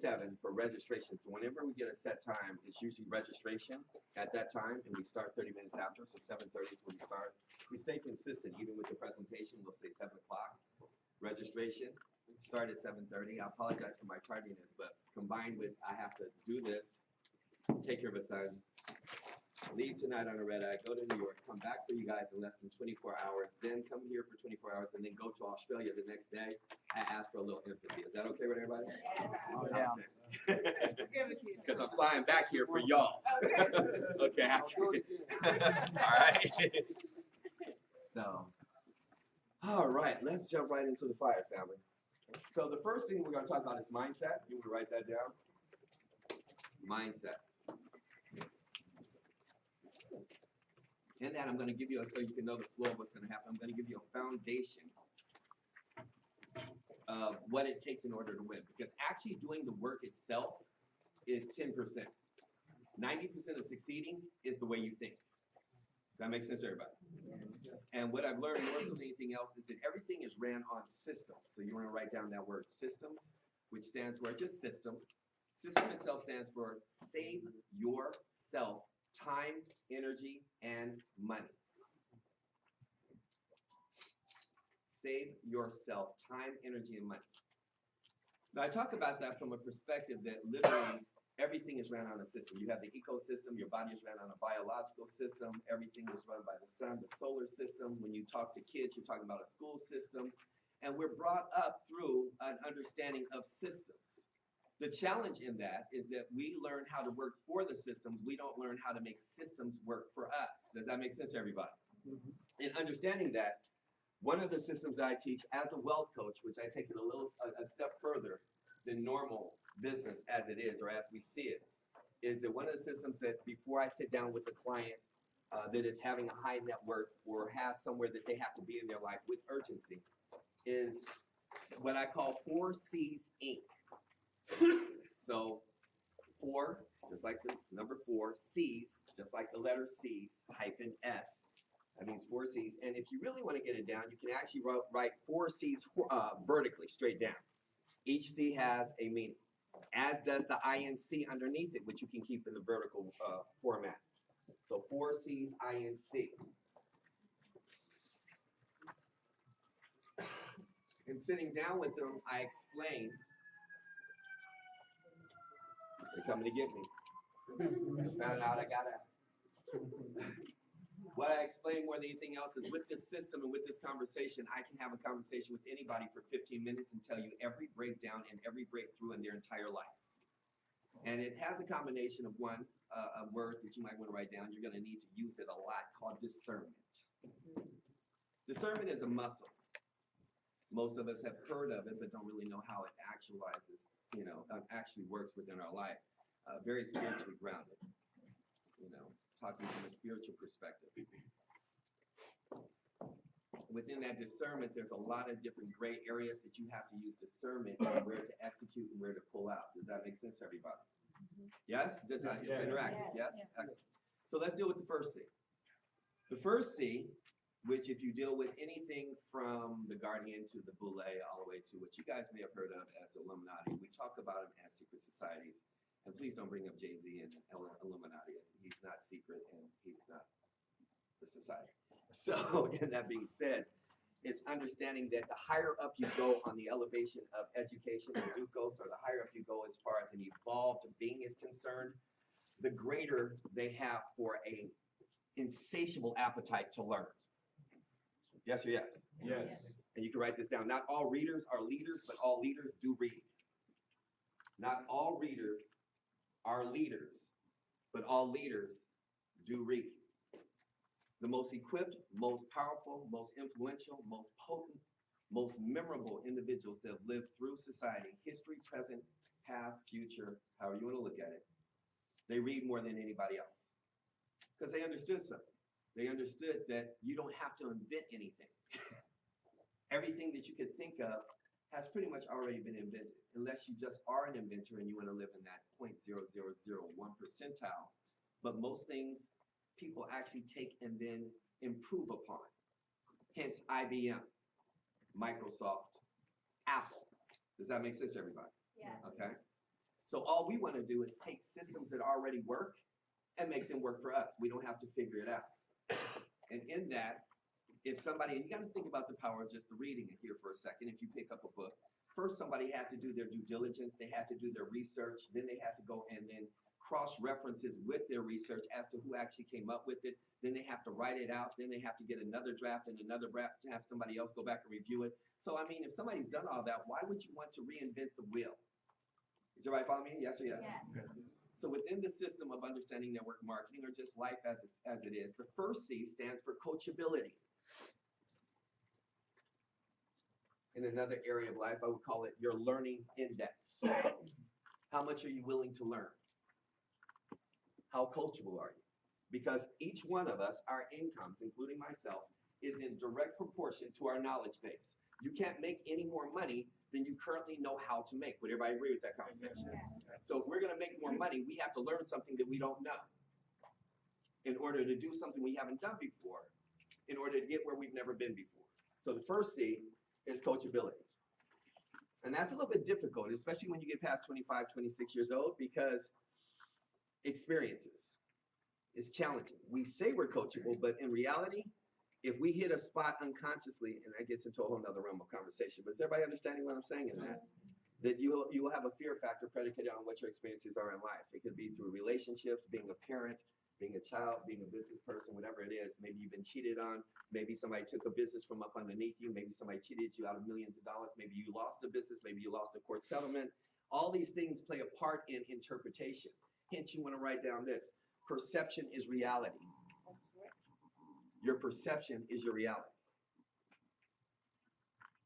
7 for registration. So whenever we get a set time, it's usually registration at that time, and we start 30 minutes after. So 7:30 is when we start. We stay consistent, even with the presentation. We'll say 7 o'clock. Registration start at 7:30. I apologize for my tardiness, but combined with I have to do this, take care of a son, leave tonight on a red eye, go to New York, come back for you guys in less than 24 hours, then come here for 24 hours, and then go to Australia the next day. I ask for a little empathy. Is that okay with everybody? Oh, yeah. Because I'm flying back here for y'all. Okay. All right. So, all right, let's jump right into the fire, family. So the first thing we're going to talk about is mindset. You want to write that down? Mindset. In that, I'm going to give you, so you can know the flow of what's going to happen, I'm going to give you a foundation of what it takes in order to win. Because actually doing the work itself is 10%. 90% of succeeding is the way you think. Does that make sense to everybody? And what I've learned more so than anything else is that everything is ran on systems. So you want to write down that word systems, which stands for just system. System itself stands for save yourself time, energy, and money. Save yourself time, energy, and money. Now, I talk about that from a perspective that literally everything is ran on a system. You have the ecosystem, your body is ran on a biological system, everything is run by the sun, the solar system. When you talk to kids, you're talking about a school system. And we're brought up through an understanding of systems. The challenge in that is that we learn how to work for the systems. We don't learn how to make systems work for us. Does that make sense to everybody? Mm-hmm. In understanding that, one of the systems I teach as a wealth coach, which I take it a step further than normal business as it is or as we see it, is that one of the systems that before I sit down with a client that is having a high net worth or has somewhere that they have to be in their life with urgency is what I call 4 C's Inc. So 4, just like the number 4, C's, just like the letter C's, hyphen S. That means 4 C's. And if you really want to get it down, you can actually write 4 C's vertically, straight down. Each C has a meaning, as does the INC underneath it, which you can keep in the vertical format. So 4 C's, INC. And sitting down with them, I explain. They're coming to get me. I found out I got out. What I explain more than anything else is with this system and with this conversation, I can have a conversation with anybody for 15 minutes and tell you every breakdown and every breakthrough in their entire life. And it has a combination of one, a word that you might want to write down. You're going to need to use it a lot, called discernment. Discernment is a muscle. Most of us have heard of it, but don't really know how it actualizes, actually works within our life. Very spiritually grounded, talking from a spiritual perspective. Within that discernment, there's a lot of different gray areas that you have to use discernment and where to execute and where to pull out. Does that make sense to everybody? Yes? It's interactive, yes? Excellent. So let's deal with the first C. The first C, which if you deal with anything from the Guardian to the Boule, all the way to what you guys may have heard of as the Illuminati, we talk about them as secret societies. And please don't bring up Jay-Z and Illuminati. He's not secret and he's not the society. So, in that being said, it's understanding that the higher up you go on the elevation of education and Ducos, or the higher up you go as far as an evolved being is concerned, the greater they have for a insatiable appetite to learn. Yes or yes? Yes. And you can write this down. Not all readers are leaders, but all leaders do read. Not all readers are leaders, but all leaders do read. The most equipped, most powerful, most influential, most potent, most memorable individuals that have lived through society, history, present, past, future, however you want to look at it, they read more than anybody else. Because they understood something. They understood that you don't have to invent anything. Everything that you could think of has pretty much already been invented, unless you just are an inventor and you want to live in that 0.0001 percentile. But most things people actually take and then improve upon. Hence IBM, Microsoft, Apple. Does that make sense, everybody? Yeah. Okay. So all we want to do is take systems that already work and make them work for us. We don't have to figure it out. And in that, if somebody, and you got to think about the power of just the reading it here for a second. If you pick up a book, first somebody had to do their due diligence, they had to do their research, then they had to go and then cross references with their research as to who actually came up with it. Then they have to write it out, then they have to get another draft and another draft to have somebody else go back and review it. So I mean, if somebody's done all that, why would you want to reinvent the wheel? Is everybody following me? Yes or yes? Yes. So within the system of understanding network marketing, or just life as it is, the first C stands for coachability. In another area of life, I would call it your learning index. How much are you willing to learn? How coachable are you? Because each one of us, our incomes, including myself, is in direct proportion to our knowledge base. You can't make any more money than you currently know how to make. Would everybody agree with that conversation? So if we're going to make more money, we have to learn something that we don't know in order to do something we haven't done before, in order to get where we've never been before. So the first C is coachability. And that's a little bit difficult, especially when you get past 25, 26 years old, because experiences is challenging. We say we're coachable, but in reality, if we hit a spot unconsciously, and that gets into a whole nother realm of conversation, but is everybody understanding what I'm saying in that? That you will have a fear factor predicated on what your experiences are in life. It could be through relationships, being a parent, being a child, being a business person, whatever it is. Maybe you've been cheated on. Maybe somebody took a business from up underneath you. Maybe somebody cheated you out of millions of dollars. Maybe you lost a business. Maybe you lost a court settlement. All these things play a part in interpretation. Hence, you want to write down this. Perception is reality. Your perception is your reality.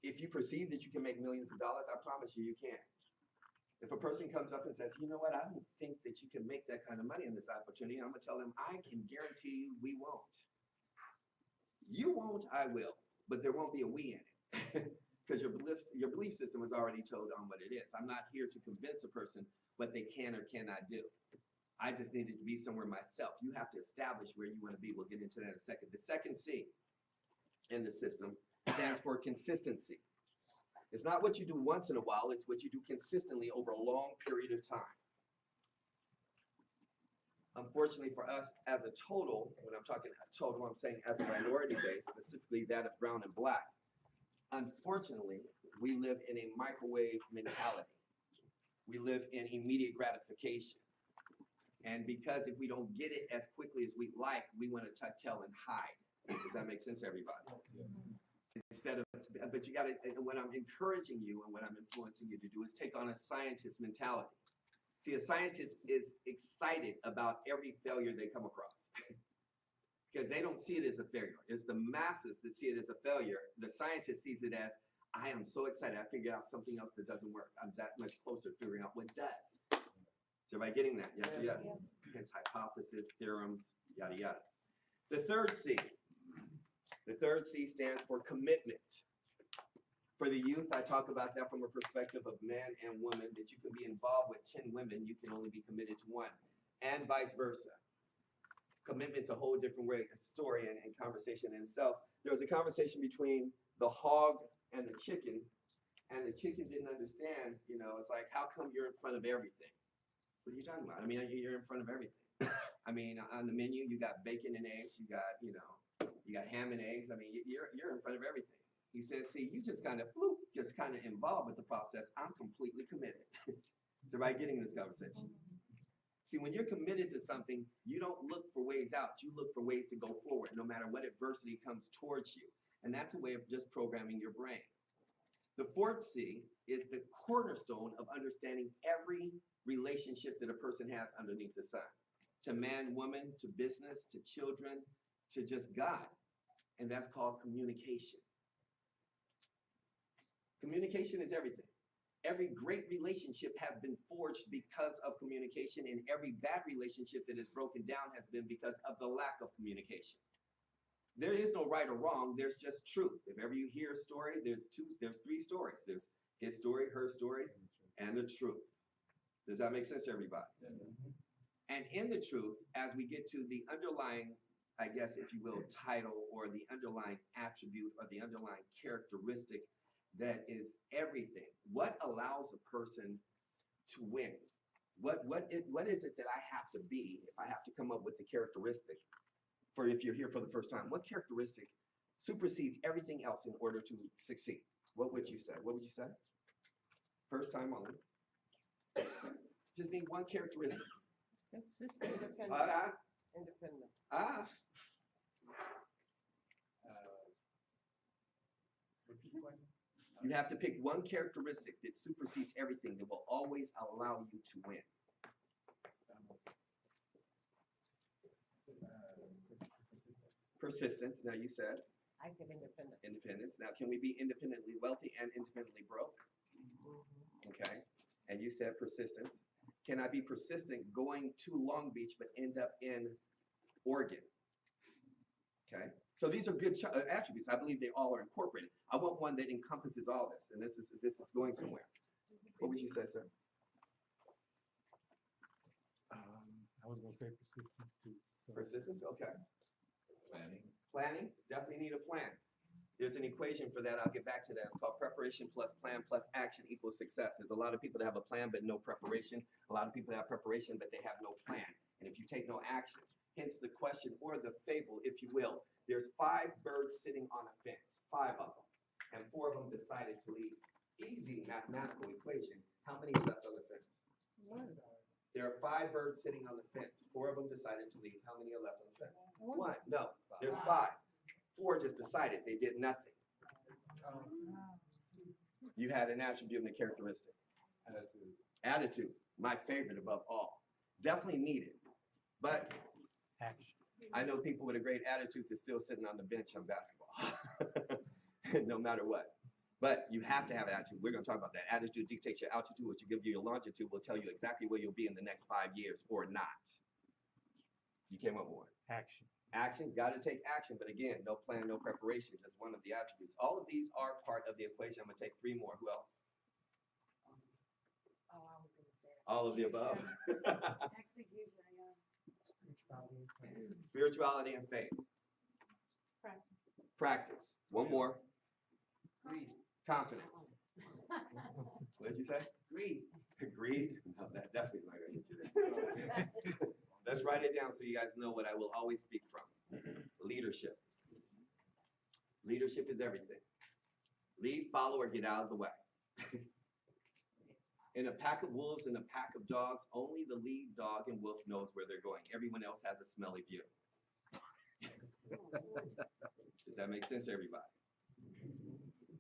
If you perceive that you can make millions of dollars, I promise you, you can. If a person comes up and says, you know what, I don't think that you can make that kind of money in this opportunity, I'm going to tell them, I can guarantee you we won't. You won't, I will. But there won't be a we in it. Because your belief system is already told on what it is. I'm not here to convince a person what they can or cannot do. I just needed to be somewhere myself. You have to establish where you want to be. We'll get into that in a second. The second C in the system stands for consistency. It's not what you do once in a while, it's what you do consistently over a long period of time. Unfortunately for us as a total, when I'm talking total, I'm saying as a minority base, specifically that of brown and black, unfortunately, we live in a microwave mentality. We live in immediate gratification. And because if we don't get it as quickly as we'd like, we want to tuck tail and hide. Does that make sense to everybody? Instead of, but you got to, what I'm encouraging you and what I'm influencing you to do is take on a scientist mentality. See, a scientist is excited about every failure they come across because they don't see it as a failure. It's the masses that see it as a failure. The scientist sees it as, I am so excited. I figured out something else that doesn't work. I'm that much closer to figuring out what does. Is everybody getting that? Yes or yes? Hence hypothesis, theorems, yada, yada. The third C stands for commitment. For the youth, I talk about that from a perspective of man and woman, that you can be involved with 10 women, you can only be committed to one, and vice versa. Commitment's a whole different way, a story and conversation in itself. There was a conversation between the hog and the chicken didn't understand, it's like, how come you're in front of everything? What are you talking about? I mean, you're in front of everything. I mean, on the menu, you got bacon and eggs, you got ham and eggs. I mean, you're in front of everything. He says, see, you just kind of involved with the process. I'm completely committed. Is everybody getting this conversation? See, when you're committed to something, you don't look for ways out. You look for ways to go forward, no matter what adversity comes towards you. And that's a way of just programming your brain. The fourth C is the cornerstone of understanding every relationship that a person has underneath the sun. To man, woman, to business, to children, to just God. And that's called communication. Communication is everything. Every great relationship has been forged because of communication, and every bad relationship that is broken down has been because of the lack of communication. There is no right or wrong, there's just truth. If ever you hear a story, there's three stories. There's his story, her story, and the truth. Does that make sense to everybody? And in the truth, as we get to the underlying, I guess, if you will, title or the underlying attribute or the underlying characteristic that is everything, what allows a person to win? What is it that I have to be if I have to come up with the characteristic for if you're here for the first time? What characteristic supersedes everything else in order to succeed? What would you say? What would you say? First time only. Just need one characteristic. Consistent. Independent. You have to pick one characteristic that supersedes everything that will always allow you to win. Persistence. Now you said. I said independent. Independence. Now can we be independently wealthy and independently broke? Okay. And you said persistence. Can I be persistent going to Long Beach but end up in Oregon? Okay. So these are good attributes. I believe they all are incorporated. I want one that encompasses all this, and this is going somewhere. What would you say, sir? I was going to say persistence too. So. Persistence. Okay. Planning. Planning. Definitely need a plan. There's an equation for that. I'll get back to that. It's called preparation plus plan plus action equals success. There's a lot of people that have a plan but no preparation. A lot of people that have preparation but they have no plan. And if you take no action, hence the question or the fable, if you will, there's 5 birds sitting on a fence, 5 of them, and 4 of them decided to leave. Easy mathematical equation. How many are left on the fence? 1. There are 5 birds sitting on the fence. 4 of them decided to leave. How many are left on the fence? 1. No, there's 5. 4 just decided. They did nothing. You had an attribute and a characteristic. Attitude. Attitude, my favorite above all. Definitely needed. But Action. I know people with a great attitude that's still sitting on the bench on basketball, no matter what. But you have to have an attitude. We're going to talk about that. Attitude dictates your altitude. What you give you your longitude will tell you exactly where you'll be in the next 5 years or not. You came up with one. Action. Action, got to take action. But again, no plan, no preparation. That's one of the attributes. All of these are part of the equation. I'm going to take 3 more. Who else? Oh, I was going to say that. All of the above. Execution, yeah. Spirituality and faith. Practice. Practice. One more. Greed. Confidence. What did you say? Greed. Greed? No, that definitely is not going to get you there. Let's write it down so you guys know what I will always speak from. Leadership. Leadership is everything. Lead, follow, or get out of the way. In a pack of wolves and a pack of dogs, only the lead dog and wolf knows where they're going. Everyone else has a smelly view. Did that make sense to everybody?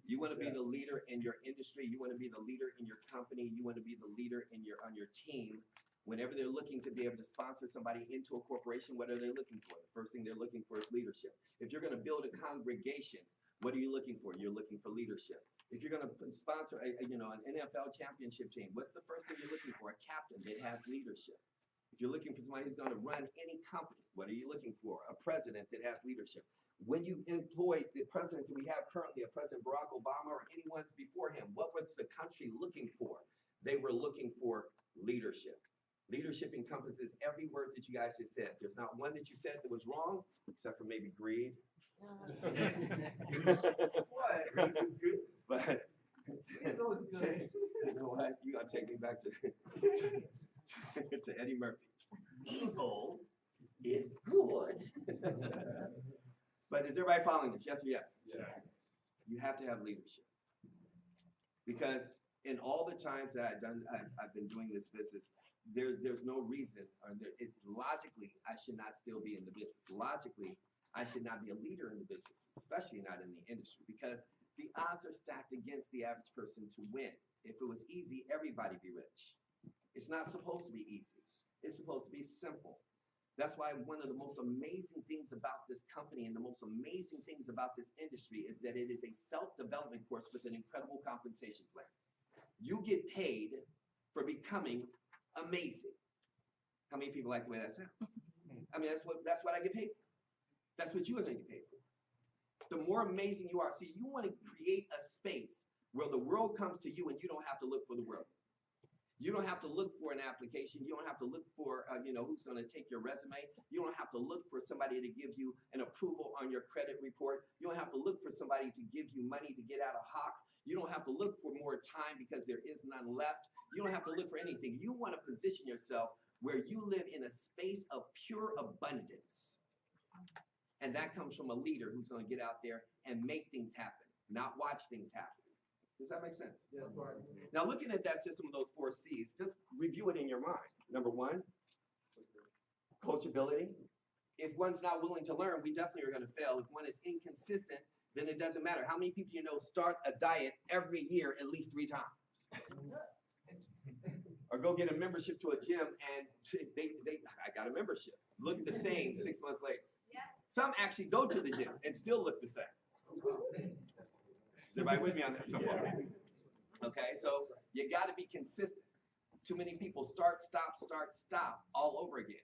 You want to be the leader in your industry. You want to be the leader in your company. You want to be the leader in on your team. Whenever they're looking to be able to sponsor somebody into a corporation, what are they looking for? The first thing they're looking for is leadership. If you're going to build a congregation, what are you looking for? You're looking for leadership. If you're going to sponsor an NFL championship team, what's the first thing you're looking for? A captain that has leadership. If you're looking for somebody who's going to run any company, what are you looking for? A president that has leadership. When you employ the president that we have currently, a President Barack Obama or anyone before him, what was the country looking for? They were looking for leadership. Leadership encompasses every word that you guys just said. There's not one that you said that was wrong, except for maybe greed. What? Greed is good, but It's always good. you know what? You gotta take me back to to Eddie Murphy. Evil is good. But is everybody following this? Yes or yes? Yeah. You have to have leadership. Because in all the times that I've been doing this business, there's no reason, or logically, I should not still be in the business. Logically, I should not be a leader in the business, especially not in the industry, because the odds are stacked against the average person to win. If it was easy, everybody would be rich. It's not supposed to be easy. It's supposed to be simple. That's why one of the most amazing things about this company and the most amazing things about this industry is that it is a self-development course with an incredible compensation plan. You get paid for becoming amazing. How many people like the way that sounds? I mean, that's what I get paid for. That's what you are going to get paid for. The more amazing you are, see, you want to create a space where the world comes to you and you don't have to look for the world. You don't have to look for an application. You don't have to look for, who's going to take your resume. You don't have to look for somebody to give you an approval on your credit report. You don't have to look for somebody to give you money to get out of hock. You don't have to look for more time because there is none left. You don't have to look for anything. You want to position yourself where you live in a space of pure abundance. And that comes from a leader who's going to get out there and make things happen, not watch things happen. Does that make sense? Yeah, right. Now, looking at that system of those 4 C's, just review it in your mind. Number 1, coachability. If one's not willing to learn, we definitely are going to fail. If one is inconsistent, then it doesn't matter. How many people you know start a diet every year at least 3 times? Or go get a membership to a gym and I got a membership. Look the same 6 months later. Yeah. Some actually go to the gym and still look the same. Is everybody with me on that so far? Okay, so you got to be consistent. Too many people start, stop all over again.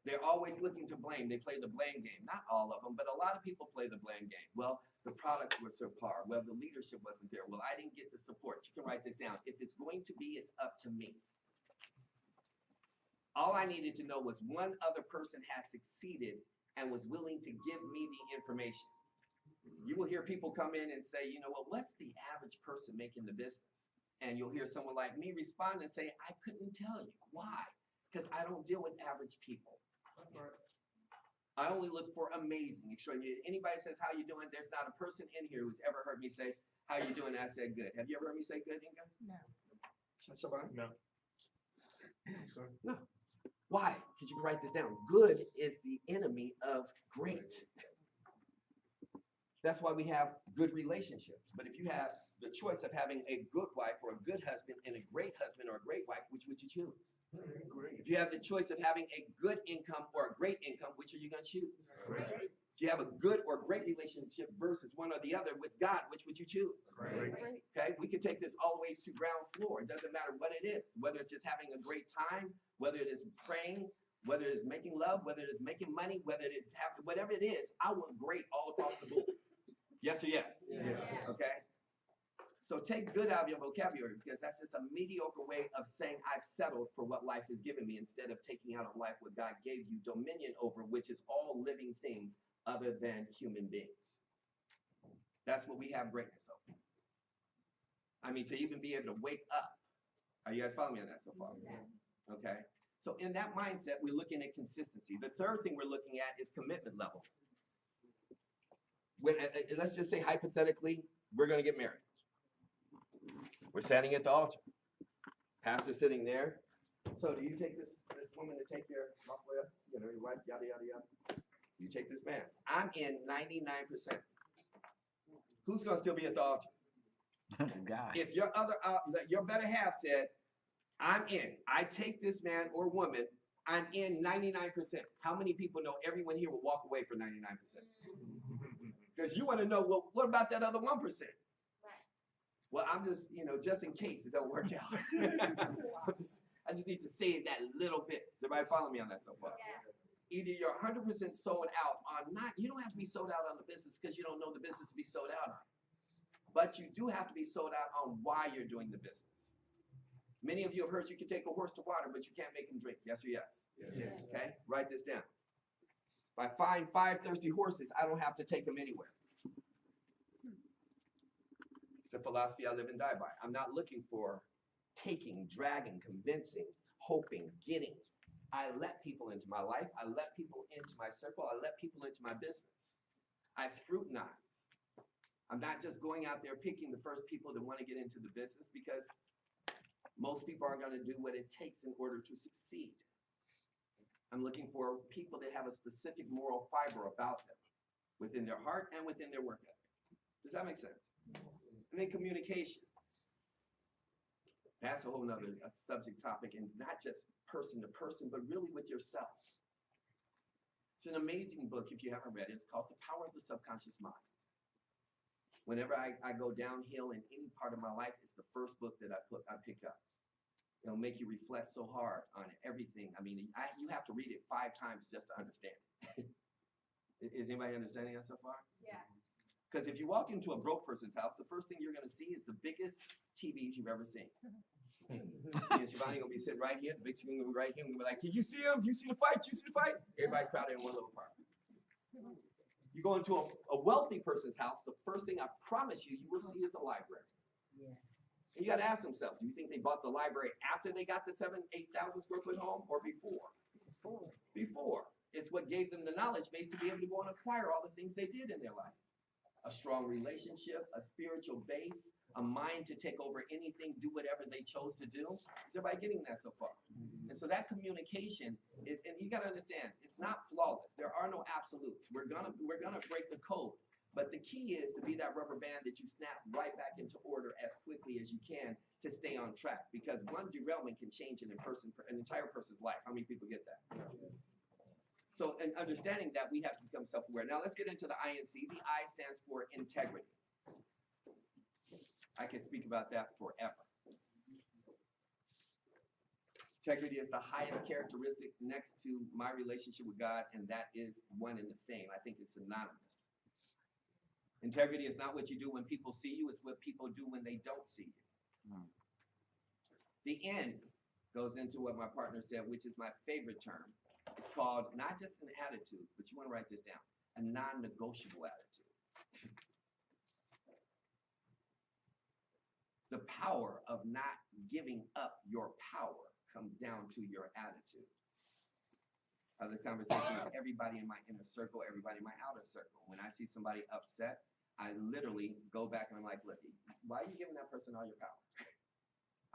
They're always looking to blame. They play the blame game. Not all of them, but a lot of people play the blame game. Well, the product was subpar. Well, the leadership wasn't there. Well, I didn't get the support. You can write this down. If it's going to be, it's up to me. All I needed to know was one other person had succeeded and was willing to give me the information. You will hear people come in and say, you know what, what's the average person making the business? And you'll hear someone like me respond and say, I couldn't tell you. Why? Because I don't deal with average people. I only look for amazing, extraordinary. Anybody says, how you doing? There's not a person in here who's ever heard me say, how you doing? I said, good. Have you ever heard me say good, Inga? No. No. No. Why? Because you can write this down. Good is the enemy of great. That's why we have good relationships. But if you have the choice of having a good wife or a good husband and a great husband or a great wife, which would you choose? Great. If you have the choice of having a good income or a great income, which are you going to choose? Great. If you have a good or great relationship versus one or the other with God, which would you choose? Great. Okay, we can take this all the way to ground floor. It doesn't matter what it is, whether it's just having a great time, whether it is praying, whether it is making love, whether it is making money, whether it is having, whatever it is, I want great all across the board. Yes or yes? Yes. Okay? So take good out of your vocabulary because that's just a mediocre way of saying I've settled for what life has given me instead of taking out of life what God gave you dominion over, which is all living things other than human beings. That's what we have greatness over. I mean, to even be able to wake up. Are you guys following me on that so far? Yes. Okay. So in that mindset, we're looking at consistency. The third thing we're looking at is commitment level. When, let's just say hypothetically, we're going to get married. We're standing at the altar. Pastor's sitting there. So do you take this woman to take your your wife, yada, yada, yada. You take this man. I'm in 99%. Who's going to still be at the altar? God. If your better half said, I'm in. I take this man or woman, I'm in 99%. How many people know everyone here will walk away for 99%? Because you want to know, well, what about that other 1%? Well, I'm just, just in case it don't work out. I just need to say that a little bit. Is everybody following me on that so far? Yeah. Either you're 100% sold out on you don't have to be sold out on the business because you don't know the business to be sold out on. But you do have to be sold out on why you're doing the business. Many of you have heard you can take a horse to water, but you can't make him drink. Yes or yes? Yes. Okay, write this down. If I find 5 thirsty horses, I don't have to take them anywhere. It's a philosophy I live and die by. I'm not looking for taking, dragging, convincing, hoping, getting. I let people into my life. I let people into my circle. I let people into my business. I scrutinize. I'm not just going out there picking the first people that want to get into the business because most people aren't going to do what it takes in order to succeed. I'm looking for people that have a specific moral fiber about them within their heart and within their work ethic. Does that make sense? And then communication. That's a whole nother subject topic, and not just person to person, but really with yourself. It's an amazing book if you haven't read it. It's called The Power of the Subconscious Mind. Whenever I go downhill in any part of my life, it's the first book that I pick up. It'll make you reflect so hard on everything. I mean, you have to read it 5 times just to understand it. Is anybody understanding that so far? Yeah. Because if you walk into a broke person's house, the first thing you're going to see is the biggest TVs you've ever seen. And Shivani going to be sitting right here, the big screen going to be right here, and we're like, can you see him? Do you see the fight? Do you see the fight? Everybody crowded in one little part. You go into a wealthy person's house, the first thing I promise you will see is a library. Yeah. And you got to ask themselves, do you think they bought the library after they got the 8,000 square foot home or before? Before. It's what gave them the knowledge base to be able to go and acquire all the things they did in their life. A strong relationship, a spiritual base, a mind to take over anything, do whatever they chose to do. Is everybody getting that so far? And so that communication is, and you got to understand, it's not flawless. There are no absolutes. We're gonna break the code. But the key is to be that rubber band that you snap right back into order as quickly as you can to stay on track. Because one derailment can change an entire person's life. How many people get that? So, in understanding that, we have to become self-aware. Now, let's get into the INC. The I stands for integrity. I can speak about that forever. Integrity is the highest characteristic next to my relationship with God, and that is one and the same. I think it's synonymous. Integrity is not what you do when people see you, it's what people do when they don't see you. The N goes into what my partner said, which is my favorite term. It's called not just an attitude, but you want to write this down, a non-negotiable attitude. The power of not giving up your power comes down to your attitude. I have this conversation with everybody in my inner circle, everybody in my outer circle. When I see somebody upset, I literally go back and I'm like, look, why are you giving that person all your power?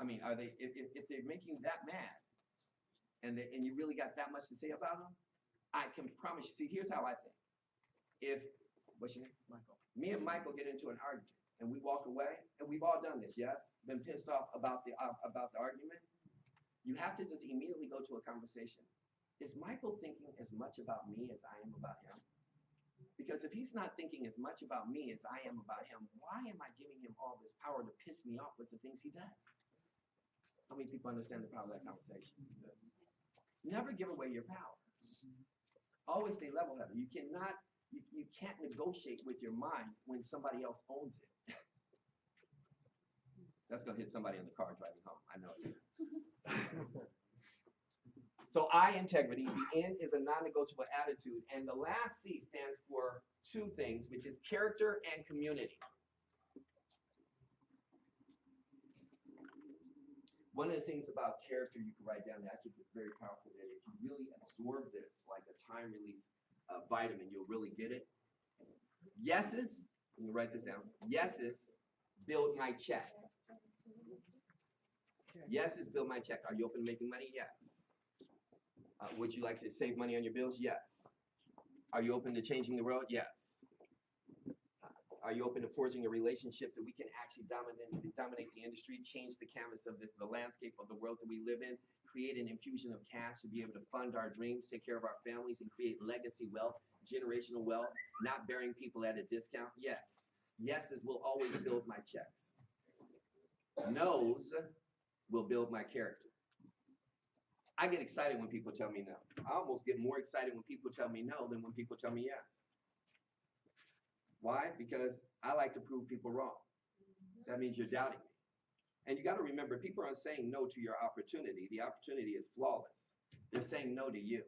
I mean, are they, if they're making you that mad and you really got that much to say about them, I can promise you, see, here's how I think. If, what's your name? Michael. Me and Michael get into an argument and we walk away, and we've all done this, yes? Been pissed off about the argument. You have to just immediately go to a conversation. Is Michael thinking as much about me as I am about him? Because if he's not thinking as much about me as I am about him, why am I giving him all this power to piss me off with the things he does? How many people understand the power of that conversation? Never give away your power. Always stay level-headed. You can't negotiate with your mind when somebody else owns it. That's gonna hit somebody in the car driving home. I know it is. So I, integrity. The N is a non-negotiable attitude. And the last C stands for two things, which is character and community. One of the things about character you can write down that I think is very powerful, that if you really absorb this like a time release vitamin, you'll really get it. Yeses, let me write this down. Yeses build my check. Yeses build my check. Are you open to making money? Yes. Would you like to save money on your bills? Yes. Are you open to changing the world? Yes. Are you open to forging a relationship that we can actually dominate the industry, change the canvas of the landscape of the world that we live in, create an infusion of cash to be able to fund our dreams, take care of our families, and create legacy wealth, generational wealth, not bearing people at a discount? Yes. Yeses will always build my checks. No's will build my character. I get excited when people tell me no. I almost get more excited when people tell me no than when people tell me yes. Why? Because I like to prove people wrong. That means you're doubting me. And you got to remember, people aren't saying no to your opportunity. The opportunity is flawless. They're saying no to you.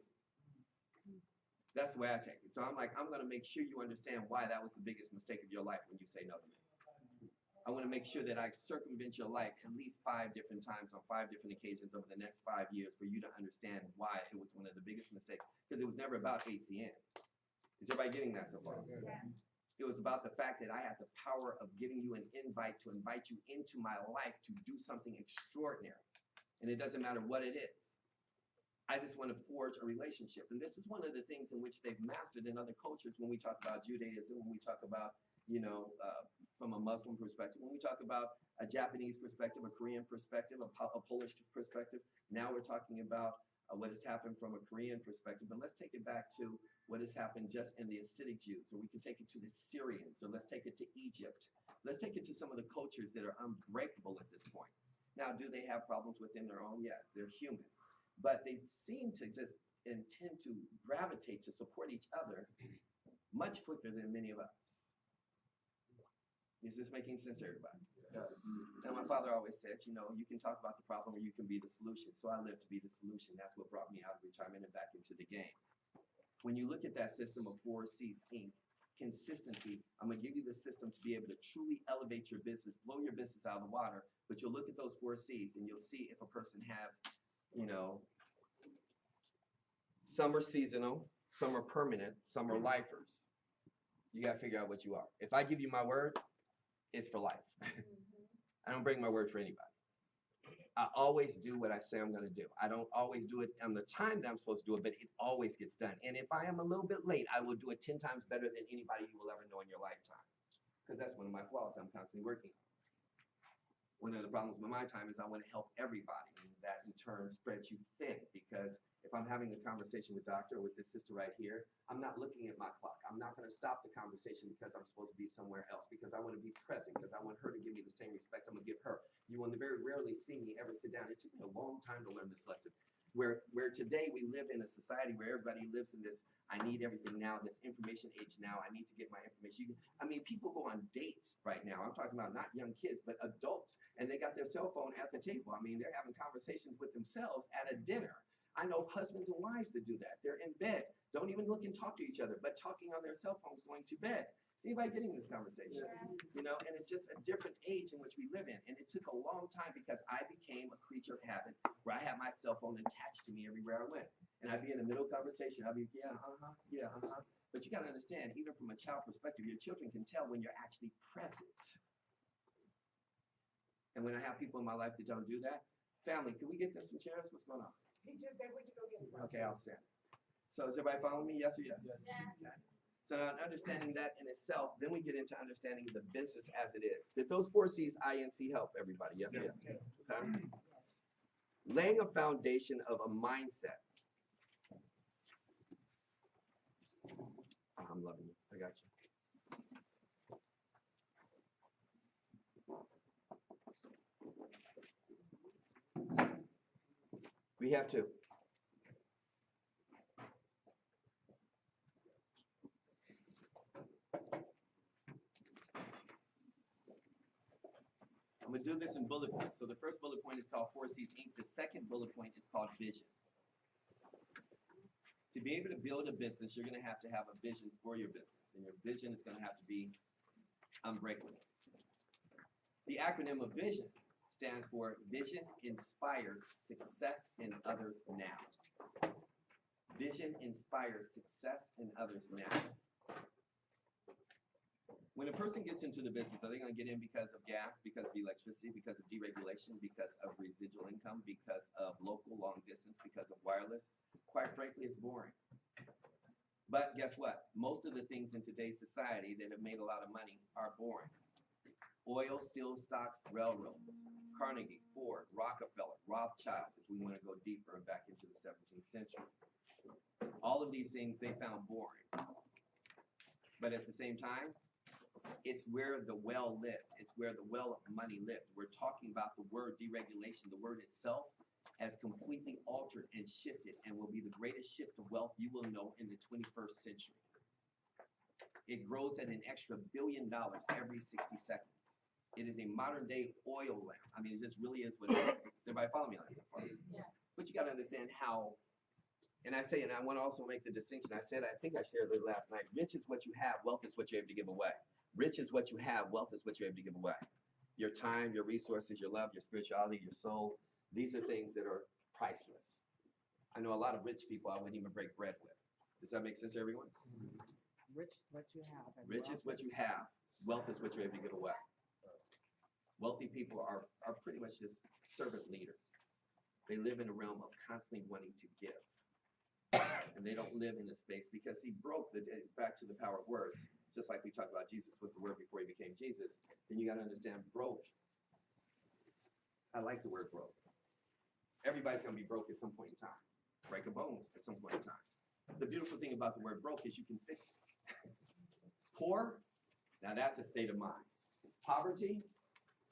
That's the way I take it. So I'm like, I'm going to make sure you understand why that was the biggest mistake of your life when you say no to me. I want to make sure that I circumvent your life at least 5 different times on 5 different occasions over the next 5 years for you to understand why it was one of the biggest mistakes. Because it was never about ACN. Is everybody getting that so far? Yeah. It was about the fact that I had the power of giving you an invite to invite you into my life to do something extraordinary. And it doesn't matter what it is. I just want to forge a relationship. And this is one of the things in which they've mastered in other cultures when we talk about Judaism, when we talk about, from a Muslim perspective, when we talk about a Japanese perspective, a Korean perspective, a Polish perspective. Now we're talking about what has happened from a Korean perspective. But let's take it back to what has happened just in the Hasidic Jews, or we can take it to the Syrians, or let's take it to Egypt. Let's take it to some of the cultures that are unbreakable at this point. Now, do they have problems within their own? Yes, they're human. But they seem to just intend to gravitate to support each other much quicker than many of us. Is this making sense to everybody? Yes. Now, my father always said, you can talk about the problem or you can be the solution. So I live to be the solution. That's what brought me out of retirement and back into the game. When you look at that system of 4 C's Inc., consistency. I'm gonna give you the system to be able to truly elevate your business, blow your business out of the water. But you'll look at those 4 C's and you'll see if a person has, you know, some are seasonal, some are permanent, some are lifers. You gotta figure out what you are. If I give you my word, it's for life. I don't break my word for anybody. I always do what I say I'm going to do. I don't always do it on the time that I'm supposed to do it, but it always gets done. And if I am a little bit late, I will do it 10 times better than anybody you will ever know in your lifetime. Because that's one of my flaws I'm constantly working on. One of the problems with my time is I want to help everybody, and that in turn spreads you thin. Because if I'm having a conversation with Doctor or with this sister right here, I'm not looking at my clock. I'm not going to stop the conversation because I'm supposed to be somewhere else, because I want to be present, because I want her to give me the same respect I'm going to give her. You will very rarely see me ever sit down. It took me a long time to learn this lesson. Where today we live in a society where everybody lives in this, I need everything now, this information age now, I need to get my information. I mean, people go on dates right now. I'm talking about not young kids, but adults, and they got their cell phone at the table. I mean, they're having conversations with themselves at a dinner. I know husbands and wives that do that. They're in bed, don't even look and talk to each other, but talking on their cell phones going to bed. Is anybody getting this conversation? You know, and it's just a different age in which we live in. And it took a long time because I became a creature of habit where I had my cell phone attached to me everywhere I went. And I'd be in the middle of conversation. I'd be, yeah, yeah, But you got to understand, even from a child perspective, your children can tell when you're actually present. And when I have people in my life that don't do that, family, can we get them some chairs? What's going on? He just said, where'd you go get it? Okay, I'll stand. So is everybody following me? Yes or yes? Yes. Okay. So now understanding that in itself, then we get into understanding the business as it is. Did those 4 C's, INC, help everybody? Yes or yes? Okay. Laying a foundation of a mindset. Oh, I'm loving you. I got you. We have to. I'm going to do this in bullet points. So the first bullet point is called 4 C's Inc. The second bullet point is called vision. To be able to build a business, you're going to have a vision for your business. And your vision is going to have to be unbreakable. The acronym of VISION stands for Vision Inspires Success in Others Now. Vision inspires success in others now. When a person gets into the business, are they going to get in because of gas, because of electricity, because of deregulation, because of residual income, because of local long distance, because of wireless? Quite frankly, it's boring. But guess what? Most of the things in today's society that have made a lot of money are boring. Oil, steel, stocks, railroads, Carnegie, Ford, Rockefeller, Rothschilds, if we want to go deeper back into the 17th century. All of these things they found boring. But at the same time, it's where the well lived. It's where the well of money lived. We're talking about the word deregulation. The word itself has completely altered and shifted and will be the greatest shift of wealth you will know in the 21st century. It grows at an extra $1 billion every 60 seconds. It is a modern day oil lamp. I mean, it just really is what it is. Does everybody follow me on this so far? Yes. But you got to understand how, and I say, and I want to also make the distinction. I said, I think I shared it last night. Rich is what you have. Wealth is what you're able to give away. Rich is what you have. Wealth is what you're able to give away. Your time, your resources, your love, your spirituality, your soul. These are things that are priceless. I know a lot of rich people I wouldn't even break bread with. Does that make sense to everyone? Rich what you have. And Rich is what you have. Wealth is what you're able to give away. Wealthy people are pretty much just servant leaders. They live in a realm of constantly wanting to give. And they don't live in a space because he broke back to the power of words. Just like we talked about, Jesus was the word before he became Jesus. Then you got to understand broke. I like the word broke. Everybody's going to be broke at some point in time. Break a bone at some point in time. The beautiful thing about the word broke is you can fix it. Poor, now that's a state of mind. Poverty,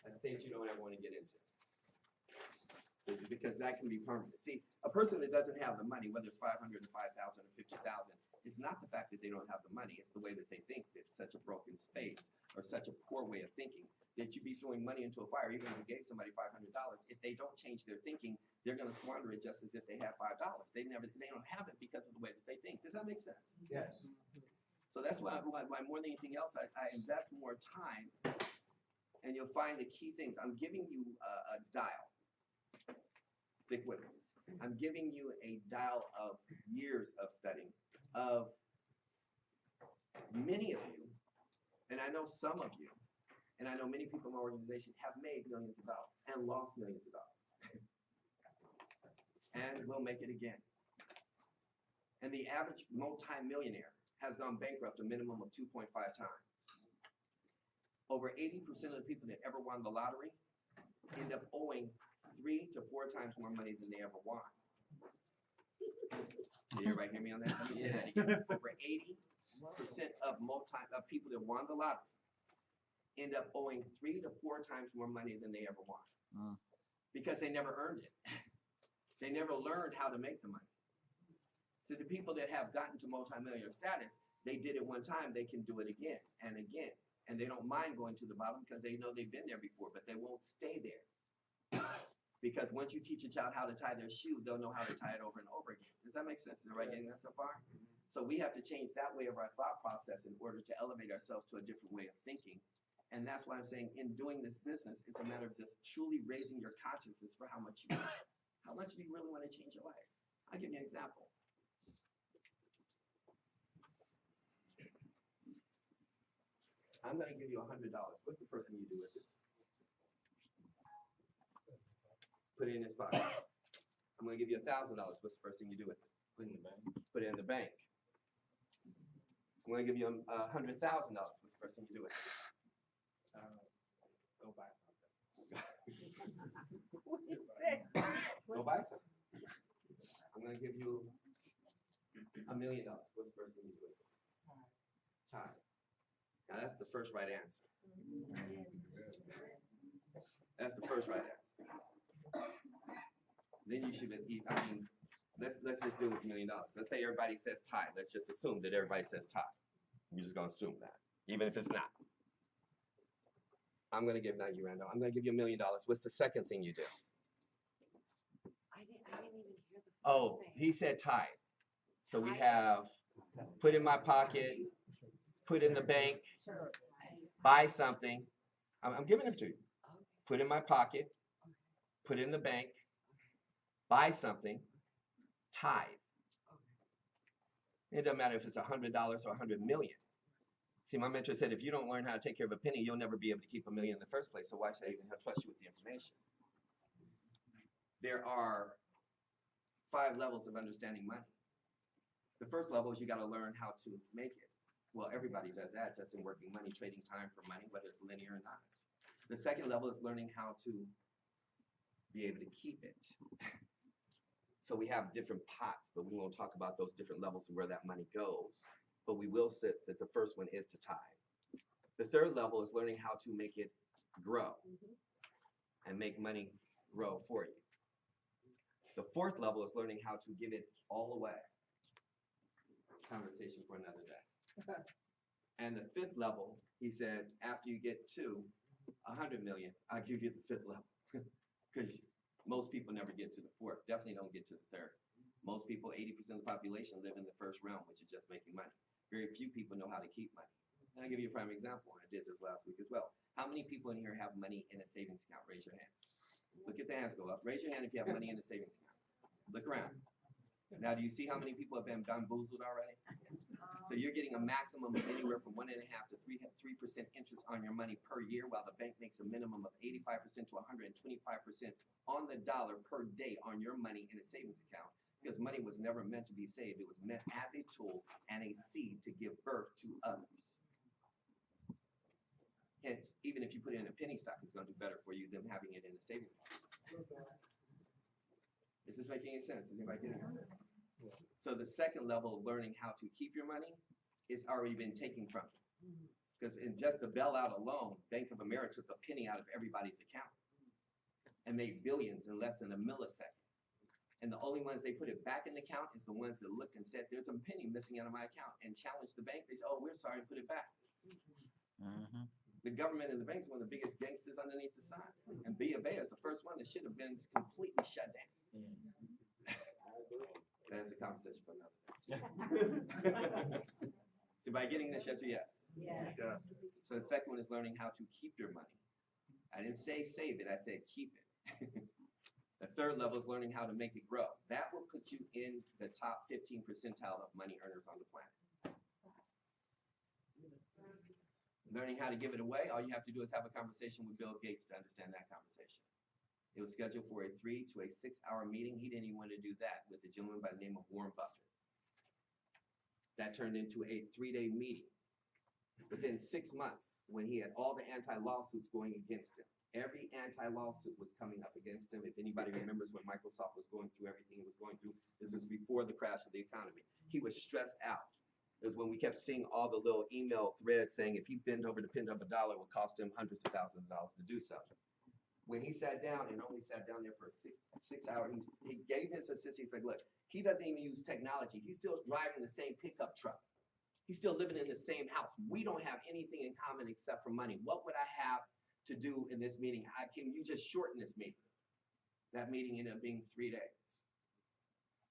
a state you don't ever want to get into. Because that can be permanent. See, a person that doesn't have the money, whether it's 500 or 5,000 or 50,000, it's not the fact that they don't have the money. It's the way that they think. It's such a broken space or such a poor way of thinking that you'd be throwing money into a fire. Even if you gave somebody $500, if they don't change their thinking, they're going to squander it just as if they had $5. They don't have it because of the way that they think. Does that make sense? Yes. So that's why more than anything else, I invest more time, and you'll find the key things. I'm giving you a dial. Stick with it. I'm giving you a dial of years of studying, of many of you, and I know some of you, and I know many people in my organization have made millions of dollars and lost millions of dollars. And will make it again. And the average multimillionaire has gone bankrupt a minimum of 2.5 times. Over 80% of the people that ever won the lottery end up owing 3 to 4 times more money than they ever won. Did everybody hear me on that? Let me say that again. Over 80% of people that won the lottery end up owing 3 to 4 times more money than they ever won. Because they never earned it. They never learned how to make the money. So the people that have gotten to multimillionaire status, they did it one time, they can do it again and again. And they don't mind going to the bottom because they know they've been there before, but they won't stay there. Because once you teach a child how to tie their shoe, they'll know how to tie it over and over again. Does that make sense? Is everybody getting that so far? So we have to change that way of our thought process in order to elevate ourselves to a different way of thinking. And that's why I'm saying in doing this business, it's a matter of just truly raising your consciousness for how much you want. How much do you really want to change your life? I'll give you an example. I'm going to give you $100. What's the first thing you do with it? Put it in his pocket. I'm going to give you $1,000. What's the first thing you do with it? Put in the bank. Put it in the bank. I'm going to give you $100,000. What's the first thing you do with it? Go buy something. What is that? Go buy something. I'm going to give you $1 million. What's the first thing you do with it? Tithe. Now that's the first right answer. That's the first right answer. Then you should eat. I mean, let's just do it with $1 million. Let's say everybody says tithe. Let's just assume that everybody says tithe. We're just gonna assume that, even if it's not. I'm gonna give now you, Randall. I'm gonna give you $1 million. What's the second thing you do? I didn't even hear the first Oh, thing. he said tithe. So we Tithe? have put in my pocket, put in the bank, Sure. buy something. I'm giving it to you. Okay. Put in my pocket, put in the bank, buy something, tithe. It doesn't matter if it's $100 or $100 million. See, my mentor said, if you don't learn how to take care of a penny, you'll never be able to keep $1 million in the first place. So why should I even trust you with the information? There are 5 levels of understanding money. The first level is you got to learn how to make it. Well, everybody does that just in working money, trading time for money, whether it's linear or not. The second level is learning how to be able to keep it. So we have different pots, but we won't talk about those different levels of where that money goes. But we will say that the first one is to tithe. The third level is learning how to make it grow and make money grow for you. The fourth level is learning how to give it all away. Conversation for another day. And the fifth level, he said, after you get to 100 million, I'll give you the fifth level. Because most people never get to the fourth, definitely don't get to the third. Most people, 80% of the population, live in the first realm, which is just making money. Very few people know how to keep money. And I'll give you a prime example. I did this last week as well. How many people in here have money in a savings account? Raise your hand. Look at the hands go up. Raise your hand if you have money in a savings account. Look around. Now, do you see how many people have been bamboozled already? So you're getting a maximum of anywhere from 1.5% to 3% interest on your money per year, while the bank makes a minimum of 85% to 125% on the dollar per day on your money in a savings account. Because money was never meant to be saved. It was meant as a tool and a seed to give birth to others. Hence, even if you put it in a penny stock, it's going to do better for you than having it in a savings account. Is this making any sense? Is anybody getting this? So the second level of learning how to keep your money is already been taken from you. Because in just the bailout alone, Bank of America took a penny out of everybody's account and made billions in less than a millisecond. And the only ones they put it back in the account is the ones that looked and said, there's a penny missing out of my account, and challenged the bank. They said, oh, we're sorry, and put it back. The government and the banks are one of the biggest gangsters underneath the sun. And B of A is the first one that should have been completely shut down. That's a conversation for another day. See, Everybody getting this, yes or yes? Yes. Yeah. So the second one is learning how to keep your money. I didn't say save it, I said keep it. The third level is learning how to make it grow. That will put you in the top 15 percentile of money earners on the planet. Learning how to give it away, all you have to do is have a conversation with Bill Gates to understand that conversation. It was scheduled for a 3 to a 6 hour meeting. He didn't even want to do that with a gentleman by the name of Warren Buffett. That turned into a 3-day meeting. Within 6 months, when he had all the anti-lawsuits going against him, every anti-lawsuit was coming up against him. If anybody remembers when Microsoft was going through everything it was going through, this was before the crash of the economy. He was stressed out. It was when we kept seeing all the little email threads saying if he bent over to pin up $1, it would cost him hundreds of thousands of dollars to do so. When he sat down and only sat down there for six hours, he gave his assistant, he's like, look, he doesn't even use technology. He's still driving the same pickup truck. He's still living in the same house. We don't have anything in common except for money. What would I have to do in this meeting? Can you just shorten this meeting? That meeting ended up being 3 days.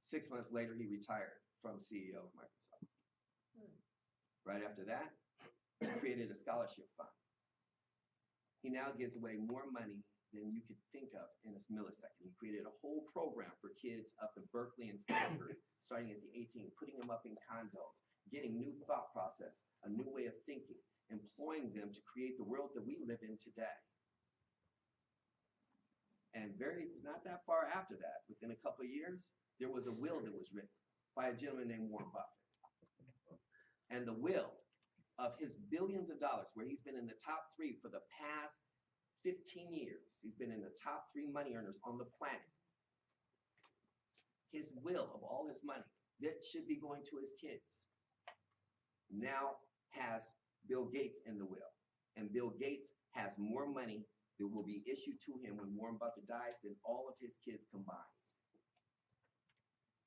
6 months later, he retired from CEO of Microsoft. Right after that, he created a scholarship fund. He now gives away more money than you could think of in a millisecond. He created a whole program for kids up in Berkeley and Stanford, starting at the 18, putting them up in condos, getting new thought process, a new way of thinking, employing them to create the world that we live in today. And not that far after that, within a couple of years, there was a will that was written by a gentleman named Warren Buffett. And the will of his billions of dollars, where he's been in the top 3 for the past 15 years, he's been in the top 3 money earners on the planet. His will of all his money that should be going to his kids now has Bill Gates in the will. And Bill Gates has more money that will be issued to him when Warren Buffett dies than all of his kids combined.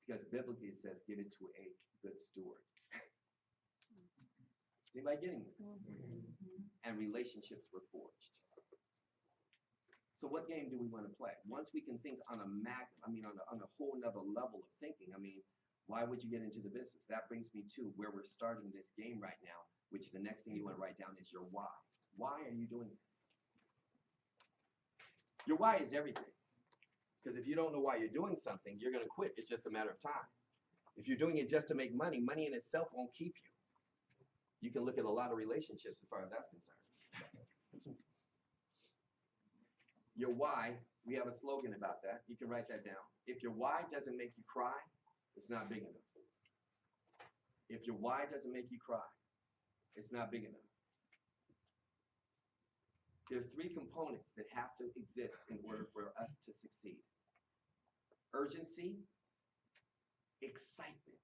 Because biblically it says, give it to a good steward. Is anybody getting this? And relationships were forged. So what game do we want to play? Once we can think on a on a whole nother level of thinking, why would you get into the business? That brings me to where we're starting this game right now, which the next thing you want to write down is your why. Why are you doing this? Your why is everything. Because if you don't know why you're doing something, you're going to quit. It's just a matter of time. If you're doing it just to make money, money in itself won't keep you. You can look at a lot of relationships as far as that's concerned. Your why, we have a slogan about that. You can write that down. If your why doesn't make you cry, it's not big enough. If your why doesn't make you cry, it's not big enough. There's 3 components that have to exist in order for us to succeed. Urgency, excitement,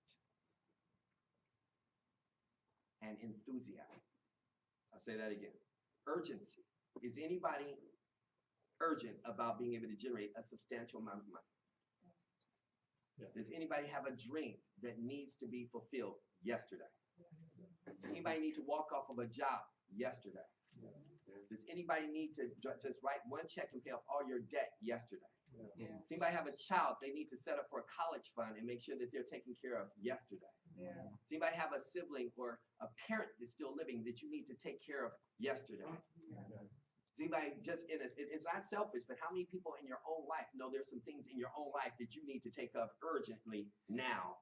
and enthusiasm. I'll say that again. Urgency. Is anybody urgent about being able to generate a substantial amount of money? Yeah. Does anybody have a dream that needs to be fulfilled yesterday? Does anybody need to walk off of a job yesterday? Does anybody need to just write one check and pay off all your debt yesterday? Yeah. Does anybody have a child they need to set up for a college fund and make sure that they're taken care of yesterday? Yeah. Does anybody have a sibling or a parent that's still living that you need to take care of yesterday? Does anybody it's not selfish, but how many people in your own life know there's some things in your own life that you need to take up urgently now?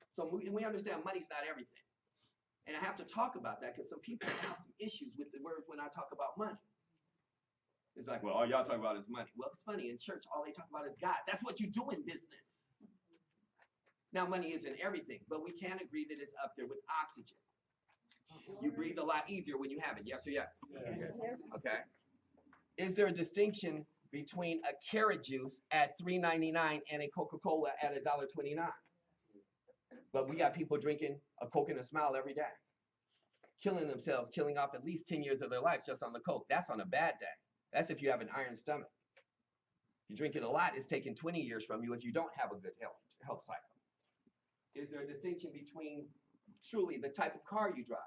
So we understand money's not everything. And I have to talk about that because some people have some issues with the words when I talk about money. It's like, well, all y'all talk about is money. Well, it's funny, in church, all they talk about is God. That's what you do in business. Now, money isn't everything, but we can agree that it's up there with oxygen. You breathe a lot easier when you have it, yes or yes? Okay. Is there a distinction between a carrot juice at $3.99 and a Coca-Cola at $1.29? But we got people drinking a Coke and a Smile every day, killing themselves, killing off at least 10 years of their lives just on the Coke. That's on a bad day. That's if you have an iron stomach. If you drink it a lot, it's taking 20 years from you if you don't have a good health cycle. Is there a distinction between truly the type of car you drive,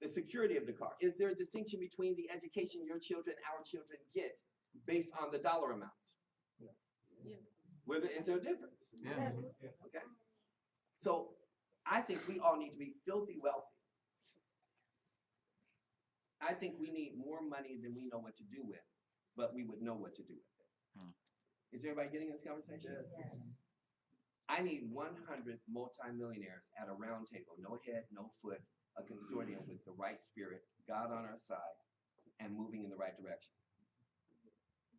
the security of the car? Is there a distinction between the education your children, our children get based on the dollar amount? Yes. Is there a difference? Yeah. Okay. So I think we all need to be filthy wealthy I think we need more money than we know what to do with, but we would know what to do with it. Is everybody getting this conversation? I need 100 multimillionaires at a round table, no head, no foot, a consortium with the right spirit, God on our side, and moving in the right direction.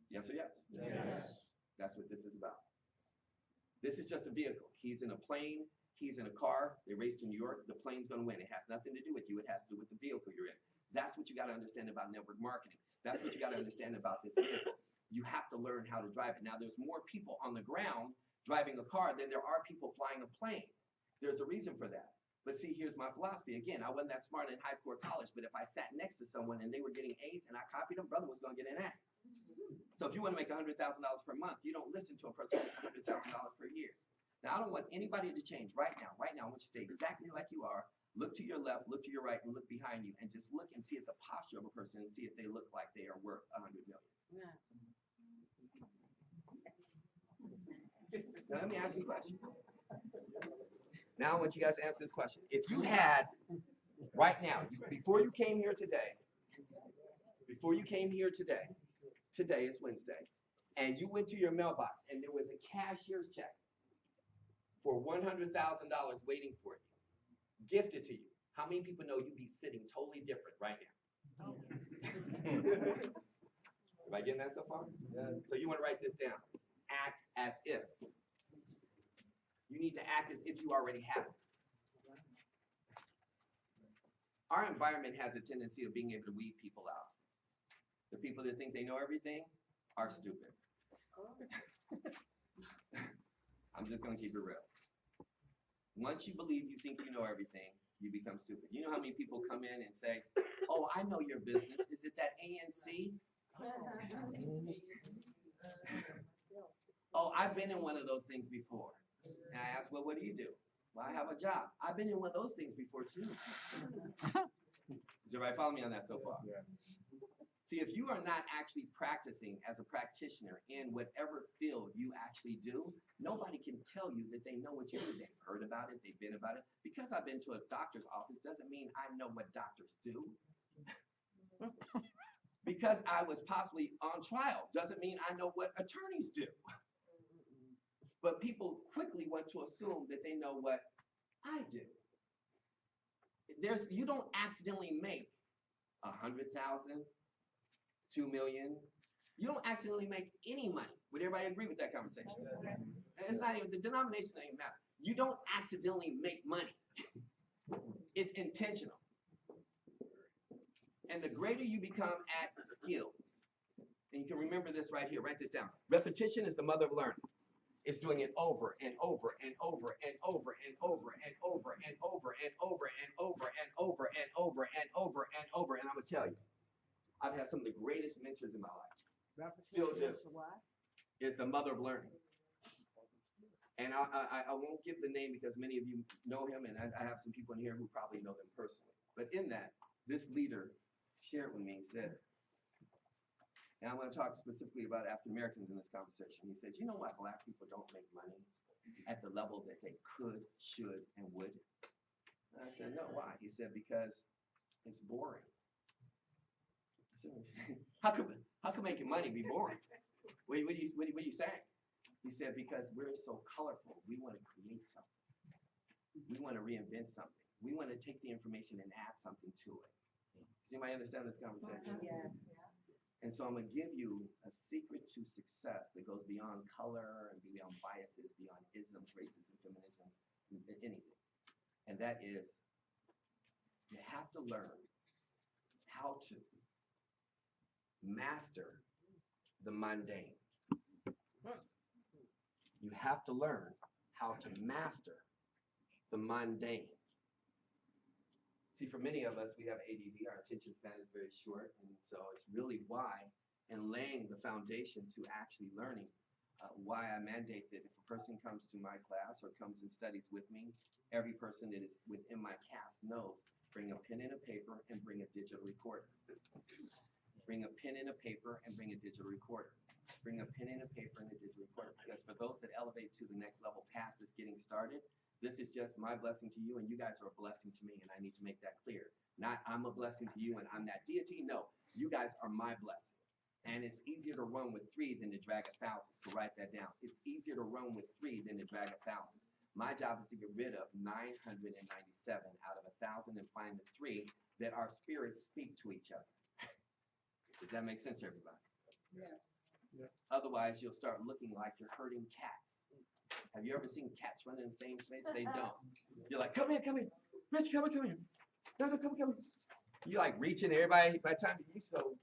Yes or yes? Yes. That's what this is about. This is just a vehicle. He's in a plane, he's in a car, they race to New York, the plane's gonna win. It has nothing to do with you, it has to do with the vehicle you're in. That's what you gotta understand about network marketing. That's what you gotta understand about this vehicle. You have to learn how to drive it. Now, there's more people on the ground driving a car than there are people flying a plane. There's a reason for that. But see, here's my philosophy. Again, I wasn't that smart in high school or college, but if I sat next to someone and they were getting A's and I copied them, brother was gonna get an A. So if you wanna make $100,000 per month, you don't listen to a person who makes $100,000 per year. Now, I don't want anybody to change right now. Right now, I want you to stay exactly like you are. Look to your left, look to your right, and look behind you, and just look and see at the posture of a person and see if they look like they are worth 100 million. Now, let me ask you a question. Now, I want you guys to answer this question. If you had, right now, before you came here today, today is Wednesday, and you went to your mailbox and there was a cashier's check for $100,000 waiting for you, gifted to you, how many people know you'd be sitting totally different right now? Am I getting that so far? Yeah. So you want to write this down. Act as if. You need to act as if you already have it. Our environment has a tendency of being able to weed people out. The people that think they know everything are stupid. I'm just going to keep it real. Once you believe you think you know everything, you become stupid. You know how many people come in and say, oh, I know your business. Is it that ANC? Oh, I've been in one of those things before. And I ask, well, what do you do? Well, I have a job. I've been in one of those things before too. Does everybody follow me on that so far? Yeah. See, if you are not actually practicing as a practitioner in whatever field you actually do, nobody can tell you that they know what you do. They've heard about it, they've been about it. Because I've been to a doctor's office doesn't mean I know what doctors do. Because I was possibly on trial doesn't mean I know what attorneys do. But people quickly want to assume that they know what I do. You don't accidentally make 100,000, 2 million. You don't accidentally make any money. Would everybody agree with that conversation? And it's not even, the denomination doesn't even matter. You don't accidentally make money. It's intentional. And the greater you become at skills, and you can remember this right here, write this down. Repetition is the mother of learning. It's doing it over and over and over and over and over and over and over and over and over and over and over and over and over. And I'm gonna tell you, I've had some of the greatest mentors in my life. Still do. Is the mother of learning. And I won't give the name because many of you know him, and I have some people in here who probably know them personally. But in that, this leader shared with me, he said, and I'm going to talk specifically about African Americans in this conversation. He said, you know why black people don't make money at the level that they could, should, and would? And I said, no, why? He said, because it's boring. I said, how could making money be boring? What are you saying? He said, because we're so colorful. We want to create something. We want to reinvent something. We want to take the information and add something to it. Does anybody understand this conversation? Yeah. And so I'm going to give you a secret to success that goes beyond color and beyond biases, beyond isms, racism, feminism, anything. And that is, you have to learn how to master the mundane. You have to learn how to master the mundane. See, for many of us, we have ADD, our attention span is very short, and so it's really why, and laying the foundation to actually learning, why I mandate that if a person comes to my class or comes and studies with me, every person that is within my cast knows, bring a pen and a paper and bring a digital recorder. Bring a pen and a paper and bring a digital recorder. Bring a pen and a paper and a digital recorder. Because for those that elevate to the next level past this getting started, This is just my blessing to you, and you guys are a blessing to me, and I need to make that clear. Not I'm a blessing to you and I'm that deity. No, you guys are my blessing. And it's easier to run with 3 than to drag 1,000. So write that down. It's easier to run with 3 than to drag 1,000. My job is to get rid of 997 out of 1,000 and find the 3 that our spirits speak to each other. Does that make sense to everybody? Yeah. Otherwise, you'll start looking like you're herding cats. Have you ever seen cats run in the same space? They don't. You're like, come here, Rich, come here. No, come here. You like reaching everybody. By the time you so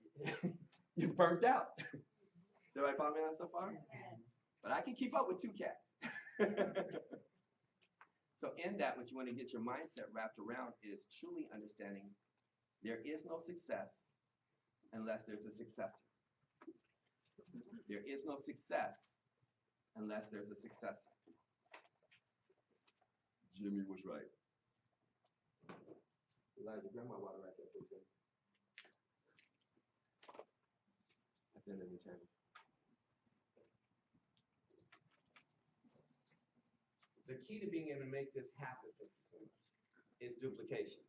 you're burnt out. Is everybody following me on so far? But I can keep up with 2 cats. So in that, what you want to get your mindset wrapped around is truly understanding there is no success unless there's a successor. There is no success unless there's a successor. Jimmy was right. Elijah, grab my water right there, please. At the end of the channel. The key to being able to make this happen, thank you so much, is duplication.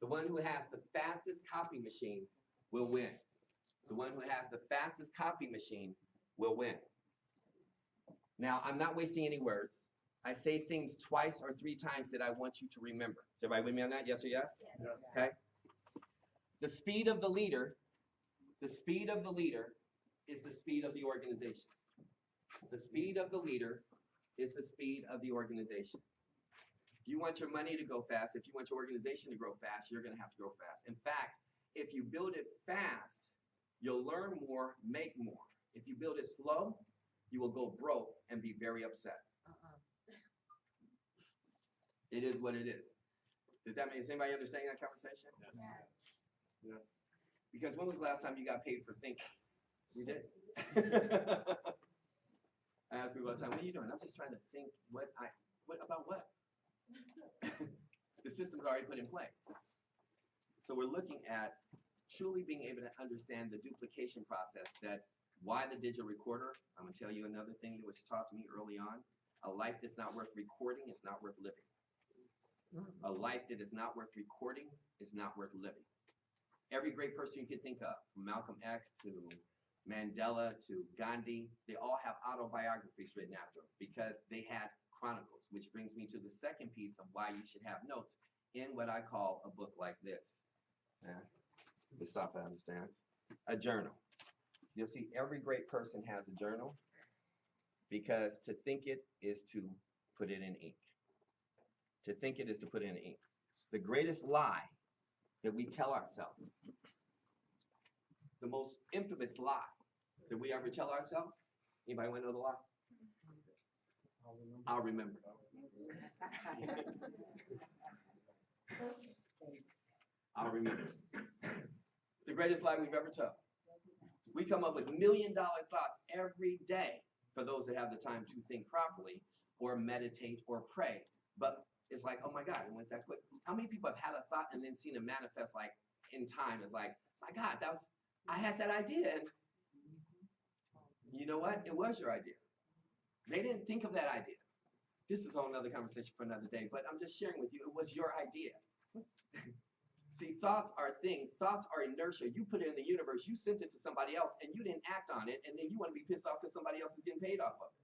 The one who has the fastest copy machine will win. The one who has the fastest copy machine will win. Now, I'm not wasting any words. I say things twice or 3 times that I want you to remember. Is everybody with me on that? Yes or yes? Yes. Okay. The speed of the leader is the speed of the organization. The speed of the leader is the speed of the organization. If you want your money to go fast, if you want your organization to grow fast, you're going to have to grow fast. In fact, if you build it fast, you'll learn more, make more. If you build it slow, you will go broke and be very upset. It is what it is. Does anybody understand that conversation? Yes. Because when was the last time you got paid for thinking? We did. I ask people all the time, what are you doing? I'm just trying to think what about what? The system's already put in place. So we're looking at truly being able to understand the duplication process, that why the digital recorder. I'm going to tell you another thing that was taught to me early on. A life that's not worth recording is not worth living. A life that is not worth recording is not worth living. Every great person you could think of, from Malcolm X to Mandela to Gandhi, they all have autobiographies written after them because they had chronicles, which brings me to the second piece of why you should have notes in what I call a book like this. Mustafa understands. A journal. You'll see every great person has a journal because to think it is to put it in ink. To think it is to put it in ink. The greatest lie that we tell ourselves, the most infamous lie that we ever tell ourselves, anybody want to know the lie? I'll remember. I'll remember. It's the greatest lie we've ever told. We come up with million-dollar thoughts every day for those that have the time to think properly or meditate or pray. But it's like, oh my God, it went that quick. How many people have had a thought and then seen it manifest like in time? It's like, my God, I had that idea. And you know what? It was your idea. They didn't think of that idea. This is a whole nother conversation for another day, but I'm just sharing with you, it was your idea. See, thoughts are things. Thoughts are inertia. You put it in the universe, you sent it to somebody else, and you didn't act on it, and then you want to be pissed off because somebody else is getting paid off of it.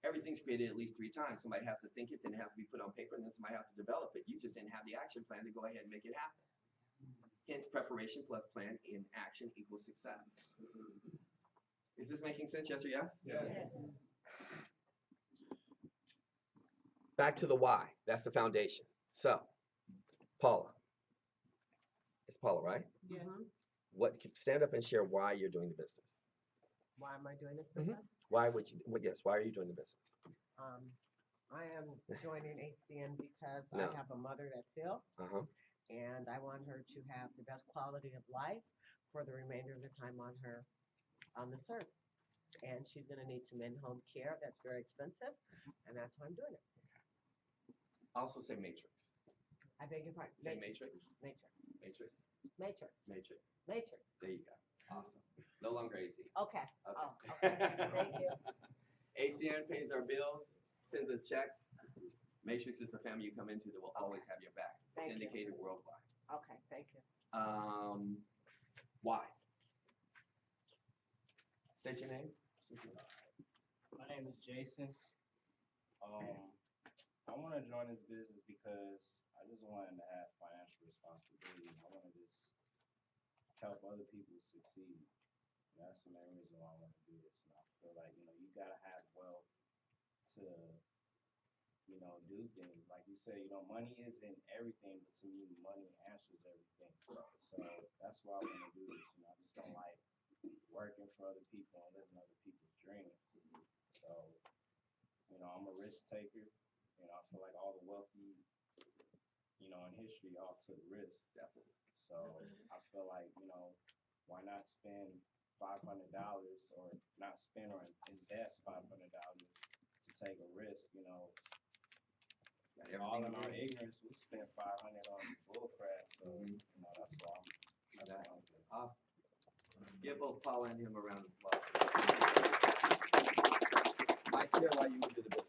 Everything's created at least 3 times. Somebody has to think it, then it has to be put on paper, and then somebody has to develop it. You just didn't have the action plan to go ahead and make it happen. Hence, preparation plus plan in action equals success. Is this making sense? Yes or yes? Yes. Back to the why. That's the foundation. So, Paula. It's Paula, right? Yeah. Stand up and share why you're doing the business. Why am I doing this Mhm. business? Why would you? Well, yes. Why are you doing the business? I am joining ACN because No. I have a mother that's ill, and I want her to have the best quality of life for the remainder of the time on this earth. And she's going to need some in-home care that's very expensive, and that's why I'm doing it. Also say matrix. I beg your pardon. Say matrix. Matrix. Matrix. Matrix. Matrix. Matrix. There you go. Awesome. No longer AC. Okay. Okay. Oh, okay. Thank you. ACN pays our bills, sends us checks. Matrix is the family you come into that will always have your back. Thank you. Syndicated worldwide. Okay, thank you. Why? State your name. My name is Jason. I want to join this business because I just wanted to have financial responsibility. I want to just help other people succeed. And that's the main reason why I want to do this. And I feel like, you gotta have wealth to, do things. Like you say, money isn't everything, but to me, money answers everything. So that's why I want to do this. I just don't like working for other people and living other people's dreams. So, I'm a risk taker. I feel like all the wealthy, in history all took risks. Definitely. So I feel like, why not spend $500 or not spend or invest $500 to take a risk, all in our ignorance, we spent $500 on bull crap. So, that's why I'm doing. Awesome. Give both Paula and him a round of applause. Mike, share why you do the business.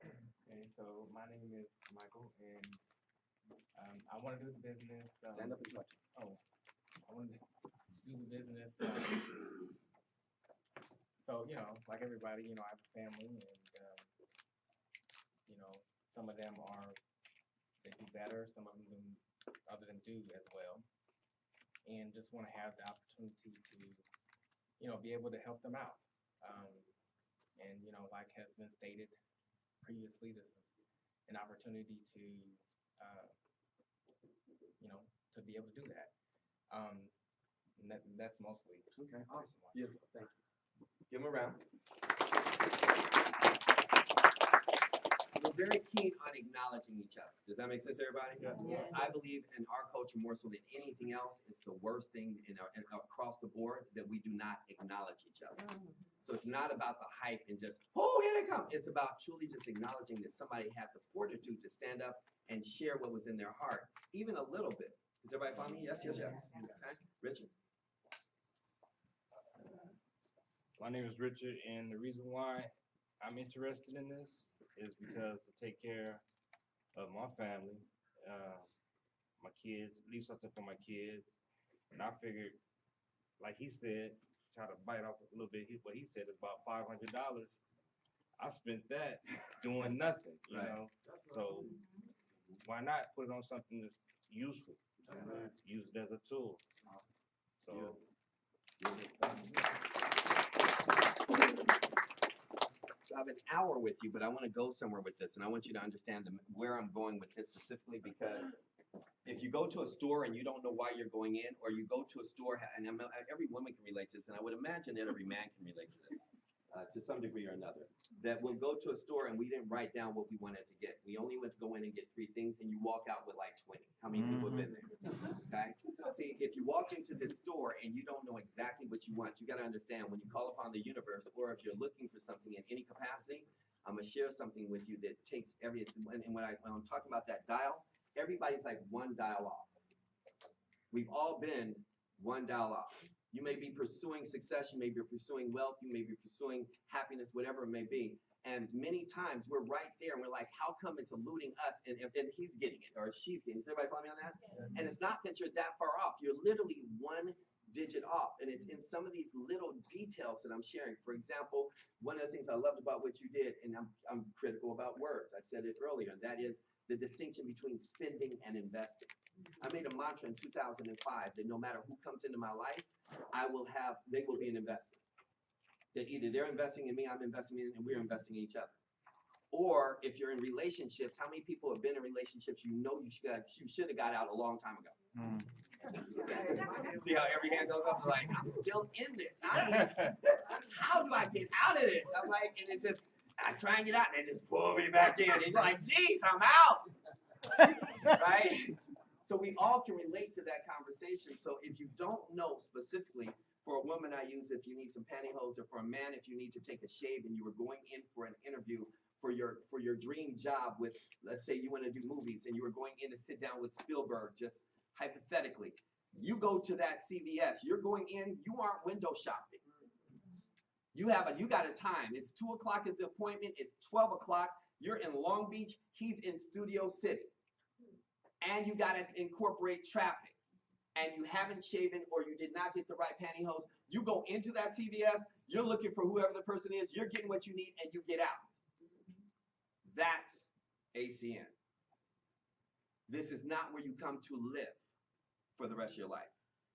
Okay, so my name is Michael, and I want to do the business. Stand up and talk. Oh, I want to do the business. So, like everybody, I have a family, and, some of them they do better, some of them other than do as well. And just want to have the opportunity to, be able to help them out. And, like has been stated previously, this is an opportunity to, to be able to do that. And that's mostly. Okay, awesome. Beautiful, thank you. Give him a round. We're very keen on acknowledging each other. Does that make sense, everybody? Yeah. Yes. I believe in our culture more so than anything else, it's the worst thing across the board that we do not acknowledge each other. So it's not about the hype and just, oh, here they come. It's about truly just acknowledging that somebody had the fortitude to stand up and share what was in their heart, even a little bit. Is everybody following me? Yes, yes, yes. Okay. Richard? My name is Richard, and the reason why I'm interested in this is because to take care of my family, my kids, leave something for my kids. And I figured, like he said, try to bite off a little bit what he said about $500. I spent that doing nothing, you Right. know. So why not put it on something that's useful? Use it as a tool. So So I have an hour with you, but I want to go somewhere with this, and I want you to understand where I'm going with this specifically, because if you go to a store and you don't know why you're going in, or you go to a store, and every woman can relate to this, and I would imagine that every man can relate to this, to some degree or another, that we'll go to a store and we didn't write down what we wanted to get. We only went to go in and get 3 things, and you walk out with like 20. How many people have been there? Okay? See, if you walk into this store and you don't know exactly what you want, you got to understand when you call upon the universe, or if you're looking for something in any capacity, I'm gonna share something with you that takes and when I'm talking about that dial, everybody's like 1 dial off. We've all been 1 dial off. You may be pursuing success, you may be pursuing wealth, you may be pursuing happiness, whatever it may be. And many times we're right there and we're like, how come it's eluding us and he's getting it or she's getting it? Is everybody following me on that? Yeah. And it's not that you're that far off. You're literally 1 digit off. And it's in some of these little details that I'm sharing. For example, one of the things I loved about what you did, and I'm critical about words. I said it earlier, and that is the distinction between spending and investing. I made a mantra in 2005 that no matter who comes into my life, they will be an investment. That either they're investing in me, I'm investing in, and we're investing in each other. Or if you're in relationships, how many people have been in relationships you should have got out a long time ago? See how every hand goes up? Like, I'm still in this. How do I get out of this? I'm like, and it just, I try and get out, and they just pull me back in. And you're like, geez, I'm out. Right? So we all can relate to that conversation. So if you don't know specifically, for a woman I use if you need some pantyhose, or for a man if you need to take a shave and you were going in for an interview for your dream job with, let's say you want to do movies and you were going in to sit down with Spielberg, just hypothetically. You go to that CVS, you're going in, you aren't window shopping. You got a time. It's 2 o'clock is the appointment. It's 12 o'clock. You're in Long Beach. He's in Studio City. And you got to incorporate traffic. And you haven't shaven or you did not get the right pantyhose. You go into that CVS. You're looking for whoever the person is. You're getting what you need and you get out. That's ACN. This is not where you come to live for the rest of your life.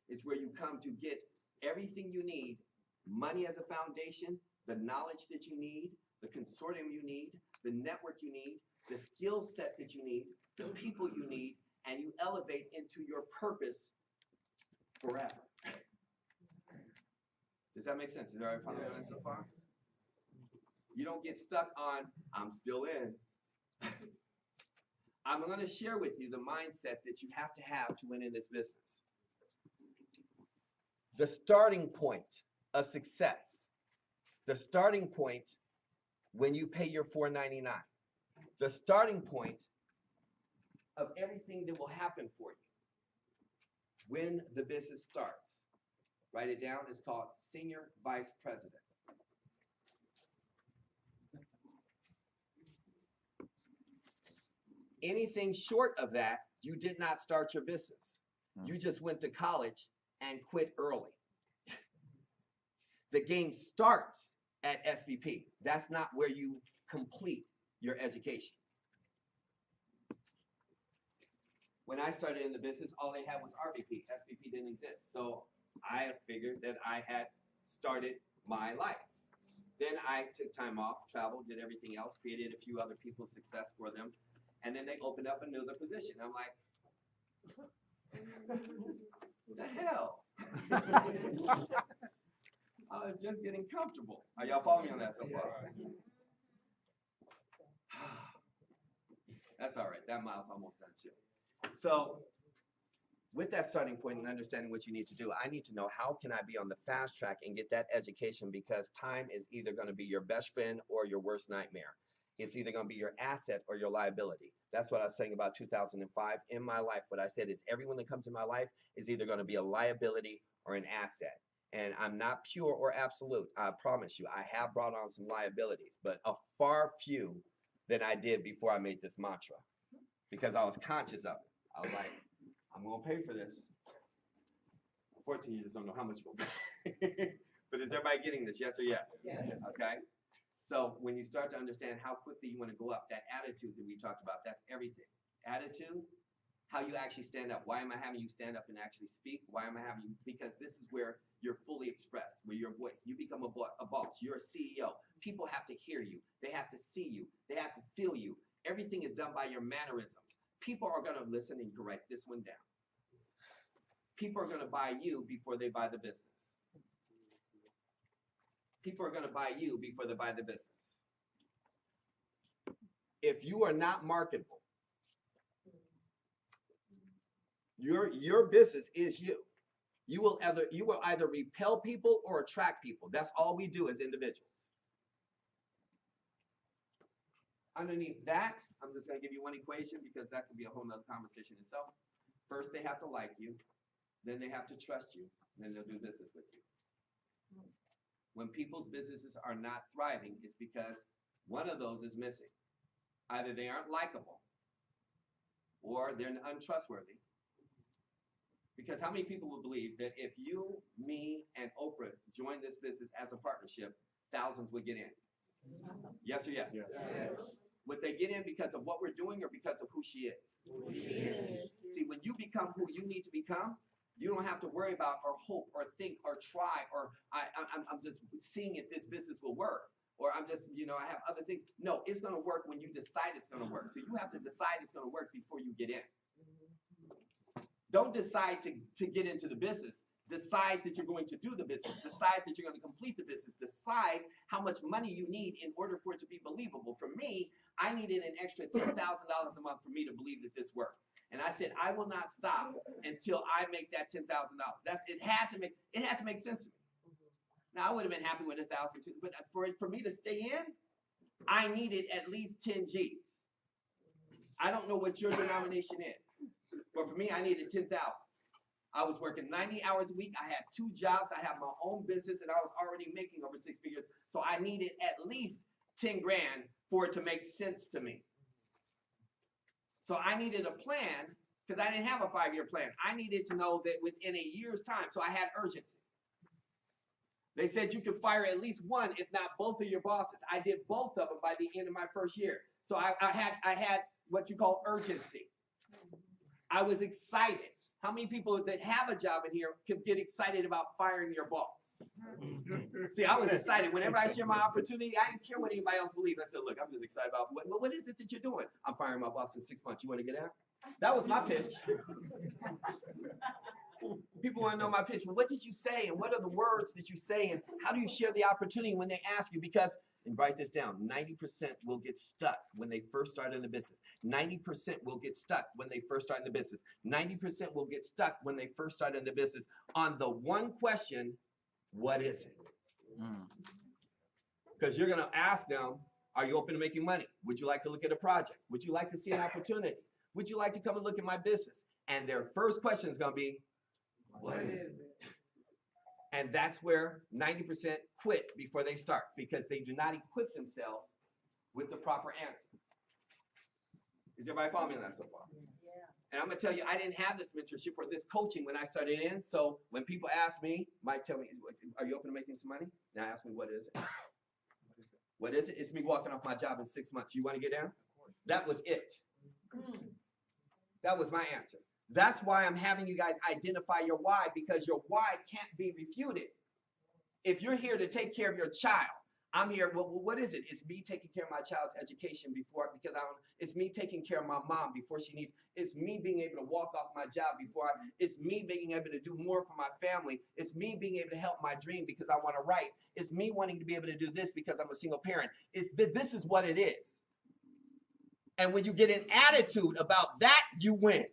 It's where you come to get everything you need, money as a foundation, the knowledge that you need, the consortium you need, the network you need, the skill set that you need, the people you need, and you elevate into your purpose forever. Does that make sense? Is everybody following that so far? You don't get stuck on, I'm still in. I'm going to share with you the mindset that you have to win in this business. The starting point of success, the starting point when you pay your $4.99, the starting point of everything that will happen for you when the business starts. Write it down. It's called Senior Vice President. Anything short of that, you did not start your business. You just went to college and quit early. The game starts at SVP. That's not where you complete your education. When I started in the business, all they had was RVP. SVP didn't exist. So I figured that I had started my life. Then I took time off, traveled, did everything else, created a few other people's success for them. And then they opened up another position. I'm like, what the hell? I was just getting comfortable. Are y'all following me on that so far? That's all right. That mile's almost done too. So with that starting point and understanding what you need to do, I need to know how can I be on the fast track and get that education, because time is either going to be your best friend or your worst nightmare. It's either going to be your asset or your liability. That's what I was saying about 2005. In my life, what I said is everyone that comes in my life is either going to be a liability or an asset. And I'm not pure or absolute. I promise you, I have brought on some liabilities, but a far few than I did before I made this mantra, because I was conscious of it. I was like, I'm going to pay for this. Unfortunately, you just don't know how much you're going to pay. But is everybody getting this? Yes or yes? Yes. Okay. So when you start to understand how quickly you want to go up, that attitude that we talked about, that's everything. Attitude, how you actually stand up. Why am I having you stand up and actually speak? Why am I having you? Because this is where you're fully expressed, where your voice. You become a boss. You're a CEO. People have to hear you. They have to see you. They have to feel you. Everything is done by your mannerisms. People are going to listen, and you can write this one down. People are going to buy you before they buy the business. People are going to buy you before they buy the business. If you are not marketable, your business is you. You will either repel people or attract people. That's all we do as individuals. Underneath that, I'm just going to give you one equation because that could be a whole nother conversation itself. First, they have to like you. Then they have to trust you. Then they'll do business with you. When people's businesses are not thriving, it's because one of those is missing. Either they aren't likable or they're untrustworthy. Because how many people will believe that if you, me, and Oprah join this business as a partnership, thousands would get in? Yes or yes? Yes. Would they get in because of what we're doing or because of who she is? Who she is. See, when you become who you need to become, you don't have to worry about or hope or think or try or I'm just seeing if this business will work, or I'm just, I have other things. No, it's going to work when you decide it's going to work. So you have to decide it's going to work before you get in. Don't decide to get into the business. Decide that you're going to do the business. Decide that you're going to complete the business. Decide how much money you need in order for it to be believable. For me, I needed an extra $10,000 a month for me to believe that this worked. And I said, I will not stop until I make that $10,000. It had to make sense to me. Now I would have been happy with 1,000 too, but for me to stay in, I needed at least 10 G's. I don't know what your denomination is, but for me, I needed 10,000. I was working 90 hours a week. I had 2 jobs. I had my own business, and I was already making over 6 figures. So I needed at least 10 grand for it to make sense to me. So I needed a plan because I didn't have a 5-year plan. I needed to know that within a year's time. So I had urgency. They said you could fire at least one, if not both of your bosses. I did both of them by the end of my first year. So I had what you call urgency. I was excited. How many people that have a job in here can get excited about firing your boss? See, I was excited. Whenever I share my opportunity, I didn't care what anybody else believed. I said, look, I'm just excited about what is it that you're doing? I'm firing my boss in 6 months. You want to get out? That was my pitch. People want to know my pitch. Well, what did you say? And what are the words that you say? And how do you share the opportunity when they ask you? Because, and write this down, 90% will get stuck when they first start in the business. 90% will get stuck when they first start in the business. 90% will get stuck when they first start in the business on the one question, what is it? Because you're going to ask them, are you open to making money? Would you like to look at a project? Would you like to see an opportunity? Would you like to come and look at my business? And their first question is going to be, what is it? And that's where 90% quit before they start because they do not equip themselves with the proper answer. Is everybody following me on that so far? Yeah. And I'm going to tell you, I didn't have this mentorship or this coaching when I started in. So when people ask me, Mike, tell me, are you open to making some money? Now ask me, what is it? What is it? It's me walking off my job in 6 months. You want to get down? That was it. That was my answer. That's why I'm having you guys identify your why, because your why can't be refuted. If you're here to take care of your child, I'm here, well, what is it? It's me taking care of my child's education because it's me taking care of my mom before she needs, it's me being able to walk off my job it's me being able to do more for my family. It's me being able to help my dream because I want to write. It's me wanting to be able to do this because I'm a single parent. This is what it is. And when you get an attitude about that, you win.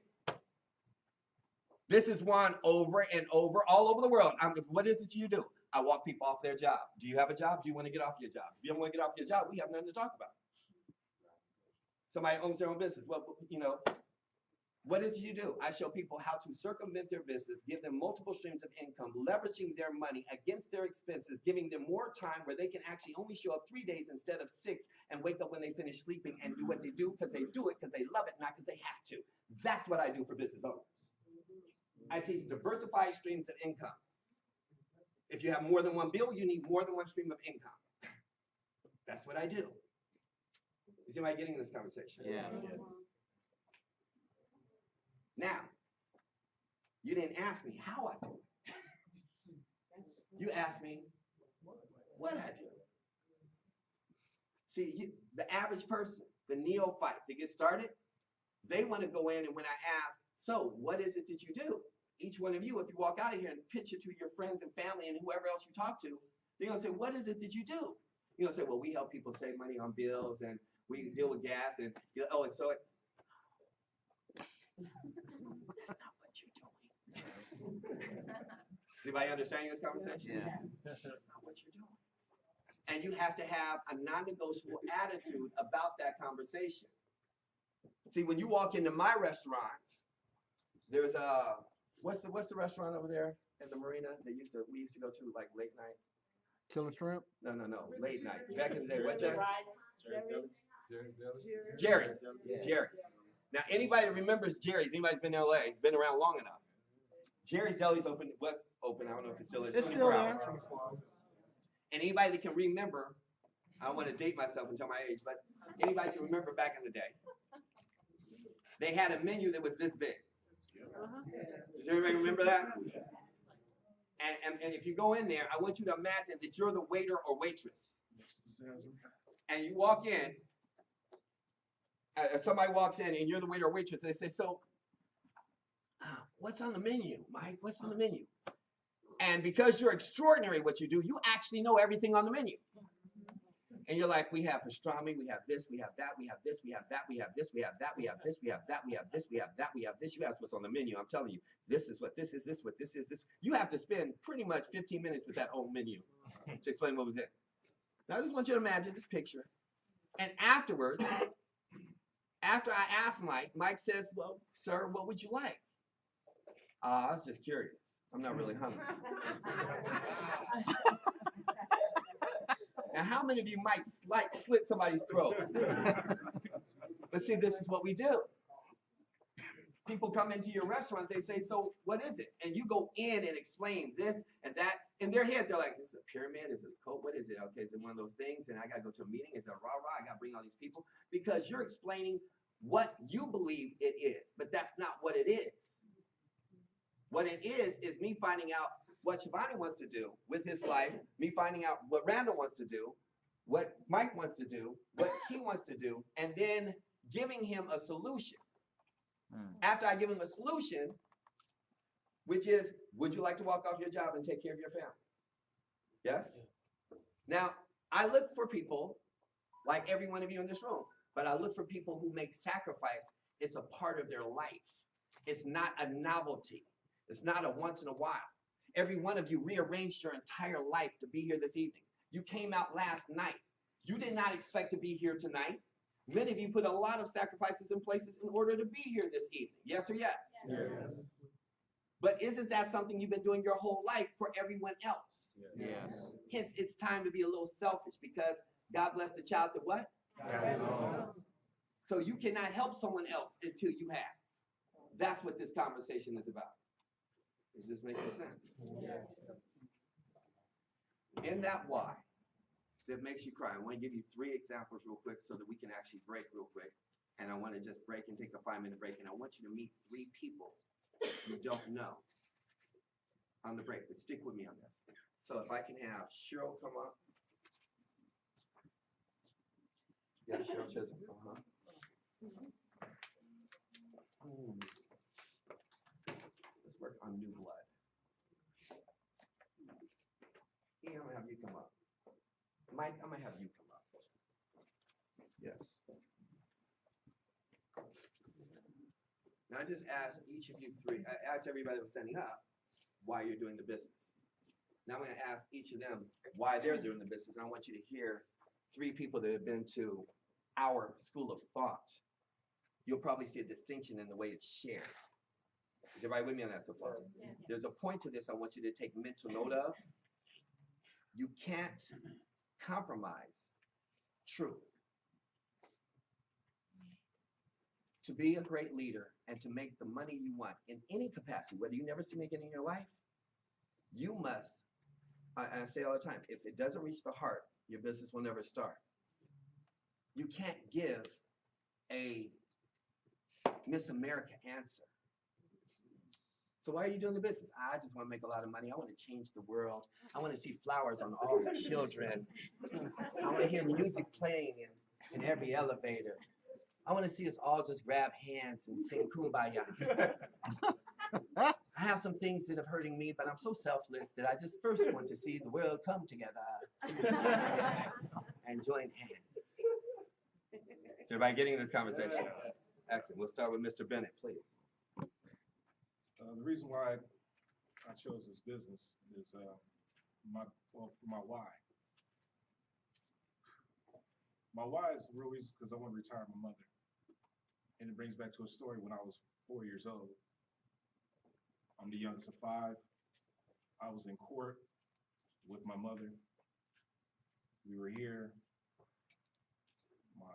This is one over and over, all over the world. What is it you do? I walk people off their job. Do you have a job? Do you want to get off your job? If you don't want to get off your job, we have nothing to talk about. Somebody owns their own business. Well, what is it you do? I show people how to circumvent their business, give them multiple streams of income, leveraging their money against their expenses, giving them more time where they can actually only show up 3 days instead of 6 and wake up when they finish sleeping and do what they do because they do it because they love it, not because they have to. That's what I do for business owners. I teach diversified streams of income. If you have more than one bill, you need more than one stream of income. That's what I do. Is anybody getting this conversation? Yeah. Now, you didn't ask me how I do it. You asked me what I do. See, the average person, the neophyte that gets started, they want to go in, and when I ask, so what is it that you do? Each one of you, if you walk out of here and pitch it to your friends and family and whoever else you talk to, they're going to say, what is it that you do? You're going to say, well, we help people save money on bills and we deal with gas and, it's so. That's not what you're doing. Is anybody understanding this conversation? Yes. That's not what you're doing. And you have to have a non-negotiable attitude about that conversation. See, when you walk into my restaurant, there's what's the restaurant over there in the marina that we used to go to like late night? Killer Shrimp? No, late night. Back in the day, what's that? Jerry's. Jerry's. Now, anybody that remembers Jerry's, anybody's been in LA, been around long enough. Jerry's Deli's was open. I don't know if it still is. It's 24 still hours. there. And anybody that can remember, I don't want to date myself and tell my age, but anybody can remember back in the day, they had a menu that was this big. Does everybody remember that? And if you go in there, I want you to imagine that you're the waiter or waitress. And you walk in, somebody walks in and you're the waiter or waitress, and they say, so, what's on the menu, Mike? What's on the menu? And because you're extraordinary what you do, you actually know everything on the menu. And you're like, we have pastrami, we have this, we have that, we have this, we have that, we have this, we have that, we have this, we have that, we have this, we have that, we have this. You ask what's on the menu. I'm telling you, this is what this is, this what this is, this. You have to spend pretty much 15 minutes with that whole menu to explain what was in. Now I just want you to imagine this picture. And afterwards, after I asked Mike, Mike says, well, sir, what would you like? I was just curious. I'm not really hungry. Now, how many of you might slit somebody's throat? But see, this is what we do. People come into your restaurant, they say, so what is it? And you go in and explain this and that. In their head, they're like, is it a pyramid? Is it a code? What is it? Okay, is it one of those things? And I got to go to a meeting. Is it a rah-rah? I got to bring all these people. Because you're explaining what you believe it is, but that's not what it is. What it is me finding out what Shivani wants to do with his life, me finding out what Randall wants to do, what Mike wants to do, what he wants to do, and then giving him a solution. After I give him a solution, which is, would you like to walk off your job and take care of your family? Yes? Now, I look for people, like every one of you in this room, but I look for people who make sacrifice. It's a part of their life. It's not a novelty. It's not a once in a while. Every one of you rearranged your entire life to be here this evening. You came out last night. You did not expect to be here tonight. Many of you put a lot of sacrifices in places in order to be here this evening. Yes or yes? Yes. But isn't that something you've been doing your whole life for everyone else? Yes. Hence, it's time to be a little selfish because God bless the child that what? So you cannot help someone else until you have. That's what this conversation is about. Is this making sense? Yes. In that why that makes you cry, I want to give you 3 examples real quick so that we can actually break real quick. And I want to just break and take a 5-minute break. And I want you to meet 3 people you don't know on the break. But stick with me on this. So if I can have Cheryl come up. Yeah, Cheryl Chisholm. Let's work on new blood. Ian, I'm gonna have you come up. Mike, I'm gonna have you come up. Yes. Now I just asked each of you 3, I asked everybody that was standing up why you're doing the business. Now I'm gonna ask each of them why they're doing the business, and I want you to hear 3 people that have been to our school of thought. You'll probably see a distinction in the way it's shared. Is everybody with me on that so far? Yeah. There's a point to this I want you to take mental note of. You can't compromise truth. To be a great leader and to make the money you want in any capacity, whether you never see make it in your life, you must, I say all the time, if it doesn't reach the heart, your business will never start. You can't give a Miss America answer. So why are you doing the business? I just want to make a lot of money. I want to change the world. I want to see flowers on all the children. I want to hear music playing in every elevator. I want to see us all just grab hands and sing Kumbaya. I have some things that are hurting me, but I'm so selfless that I just first want to see the world come together and join hands. Is everybody getting this conversation? Excellent. We'll start with Mr. Bennett, please. The reason why I chose this business is for my why. My why is the real reason because I want to retire my mother. And it brings back to a story when I was 4 years old. I'm the youngest of 5. I was in court with my mother. We were here. My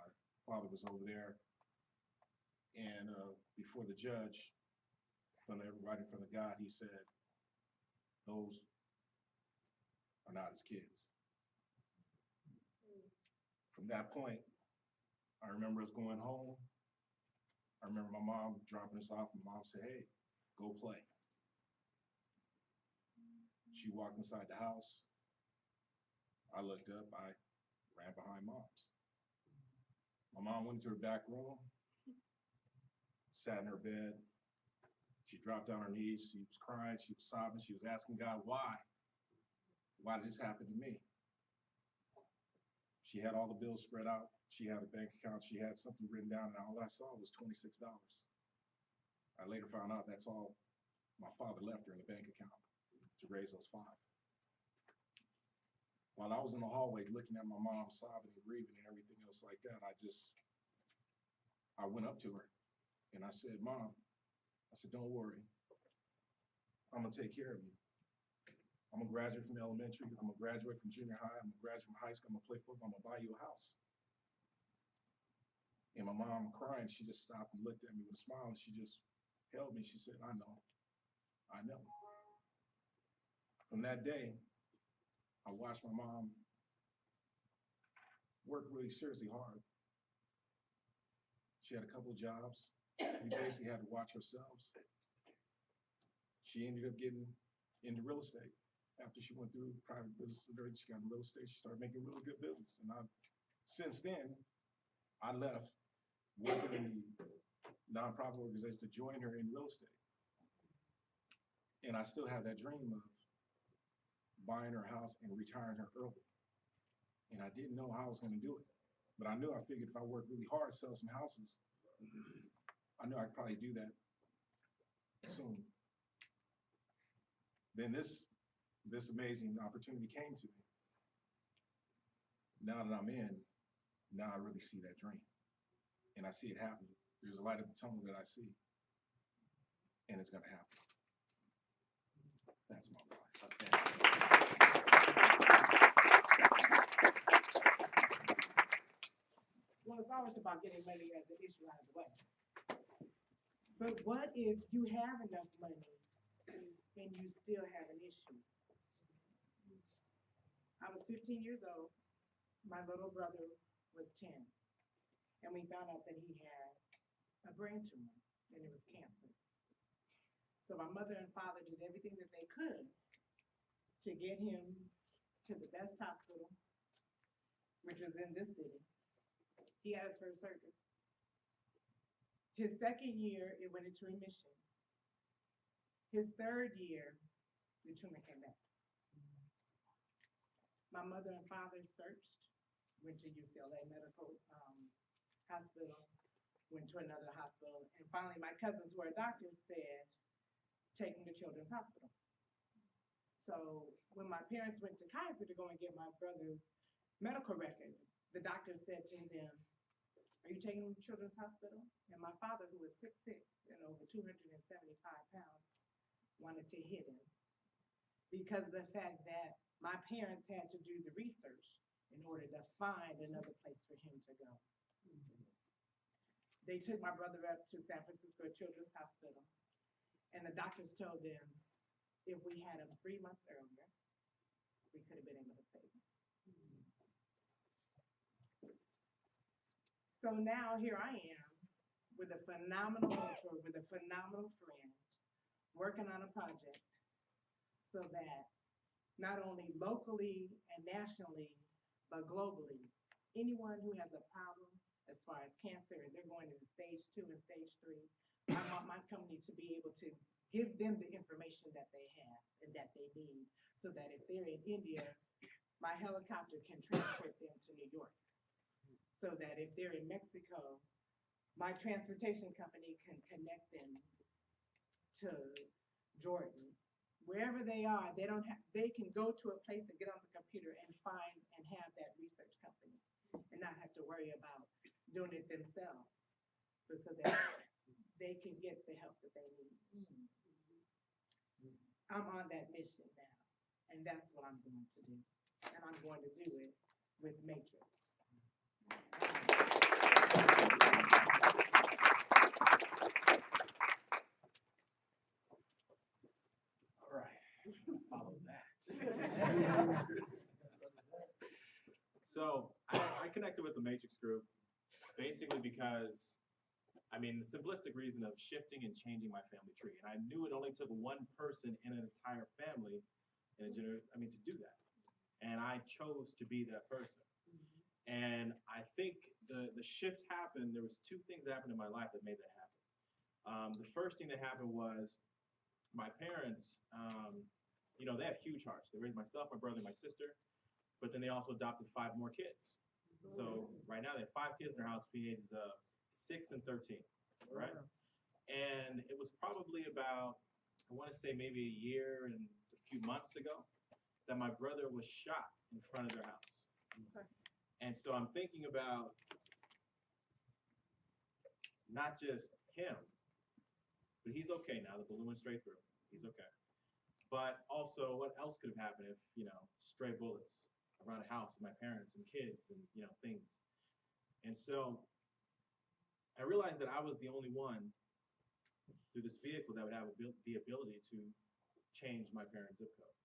father was over there. And before the judge, right in front of God, he said, those are not his kids. From that point, I remember us going home. I remember my mom dropping us off. My mom said, hey, go play. She walked inside the house. I looked up, I ran behind mom's. My mom went into her back room, sat in her bed. She dropped on her knees. She was crying. She was sobbing. She was asking God, why? Why did this happen to me? She had all the bills spread out. She had a bank account. She had something written down, and all I saw was $26. I later found out that's all my father left her in the bank account to raise us 5. While I was in the hallway looking at my mom sobbing and grieving and everything else like that, I went up to her and I said, Mom, I said, don't worry. I'm gonna take care of you. I'm gonna graduate from elementary, I'm gonna graduate from junior high, I'm gonna graduate from high school, I'm gonna play football, I'm gonna buy you a house. And my mom crying, she just stopped and looked at me with a smile and she just held me. She said, I know. From that day, I watched my mom work really seriously hard. She had a couple of jobs. We basically had to watch ourselves. She ended up getting into real estate. After she went through private business, she got in real estate, she started making really good business. And since then, I left working in the nonprofit organization to join her in real estate. And I still have that dream of buying her house and retiring her early. And I didn't know how I was gonna do it. But I knew, I figured if I worked really hard, sell some houses, I knew I could probably do that soon. Then this amazing opportunity came to me. Now that I'm in, now I really see that dream. And I see it happening. There's a light at the tunnel that I see. And it's gonna happen. That's my life. Well, it's always about getting money as an issue out of the way. But what if you have enough money and you still have an issue? I was 15 years old. My little brother was 10. And we found out that he had a brain tumor and it was cancer. So my mother and father did everything that they could to get him to the best hospital, which was in this city. He had his first surgery. His second year, it went into remission. His third year, the tumor came back. My mother and father searched, went to UCLA Medical Hospital, went to another hospital, and finally my cousins who are doctors said, take him to Children's Hospital. So when my parents went to Kaiser to go and get my brother's medical records, the doctor said to them, are you taking him to Children's Hospital? And my father, who was 6'6" and over 275 pounds, wanted to hit him because of the fact that my parents had to do the research in order to find another place for him to go. They took my brother up to San Francisco Children's Hospital, and the doctors told them if we had him 3 months earlier, we could have been able to save him. So now here I am with a phenomenal mentor, with a phenomenal friend, working on a project so that not only locally and nationally, but globally, anyone who has a problem as far as cancer and they're going into stage 2 and stage 3, I want my company to be able to give them the information that they have and that they need so that if they're in India, my helicopter can transport them to New York. So that if they're in Mexico, my transportation company can connect them to Jordan. Wherever they are, they can go to a place and get on the computer and find and have that research company and not have to worry about doing it themselves, but so that they can get the help that they need. I'm on that mission now, and that's what I'm going to do. And I'm going to do it with Matrix. All right, follow that. So I connected with the Matrix group basically because, I mean, the simplistic reason of shifting and changing my family tree. And I knew it only took one person in an entire family to do that. And I chose to be that person. And I think the shift happened, there was 2 things that happened in my life that made that happen. The first thing that happened was my parents, they have huge hearts. They raised myself, my brother, and my sister, but then they also adopted 5 more kids. So right now they have 5 kids in their house between ages 6 and 13, right? And it was probably about, I want to say maybe a year and a few months ago that my brother was shot in front of their house. And so I'm thinking about not just him, but he's okay now. The balloon went straight through. He's okay. But also, what else could have happened if, stray bullets around the house with my parents and kids and, things. And so I realized that I was the only one through this vehicle that would have the ability to change my parents' zip code.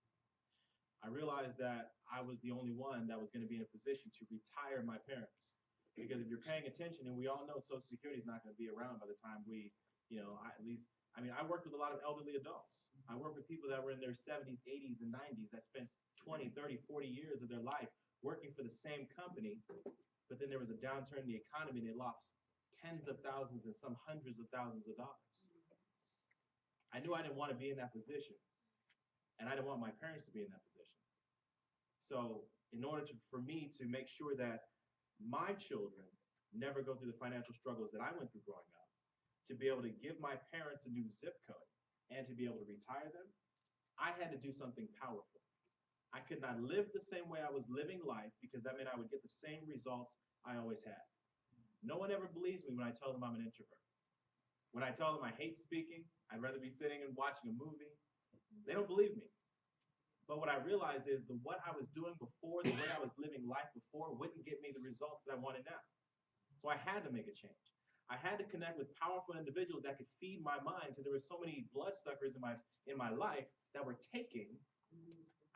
I realized that I was the only one that was going to be in a position to retire my parents. Because if you're paying attention, and we all know Social Security is not going to be around by the time we, I worked with a lot of elderly adults. I worked with people that were in their 70s, 80s, and 90s that spent 20, 30, 40 years of their life working for the same company, but then there was a downturn in the economy and they lost tens of thousands and some hundreds of thousands of dollars. I knew I didn't want to be in that position, and I didn't want my parents to be in that position. So in order for me to make sure that my children never go through the financial struggles that I went through growing up, to be able to give my parents a new zip code and to be able to retire them, I had to do something powerful. I could not live the same way I was living life because that meant I would get the same results I always had. No one ever believes me when I tell them I'm an introvert. When I tell them I hate speaking, I'd rather be sitting and watching a movie, they don't believe me. But what I realized is what I was doing before, the way I was living life before, wouldn't get me the results that I wanted now. So I had to make a change. I had to connect with powerful individuals that could feed my mind because there were so many bloodsuckers in my life that were taking.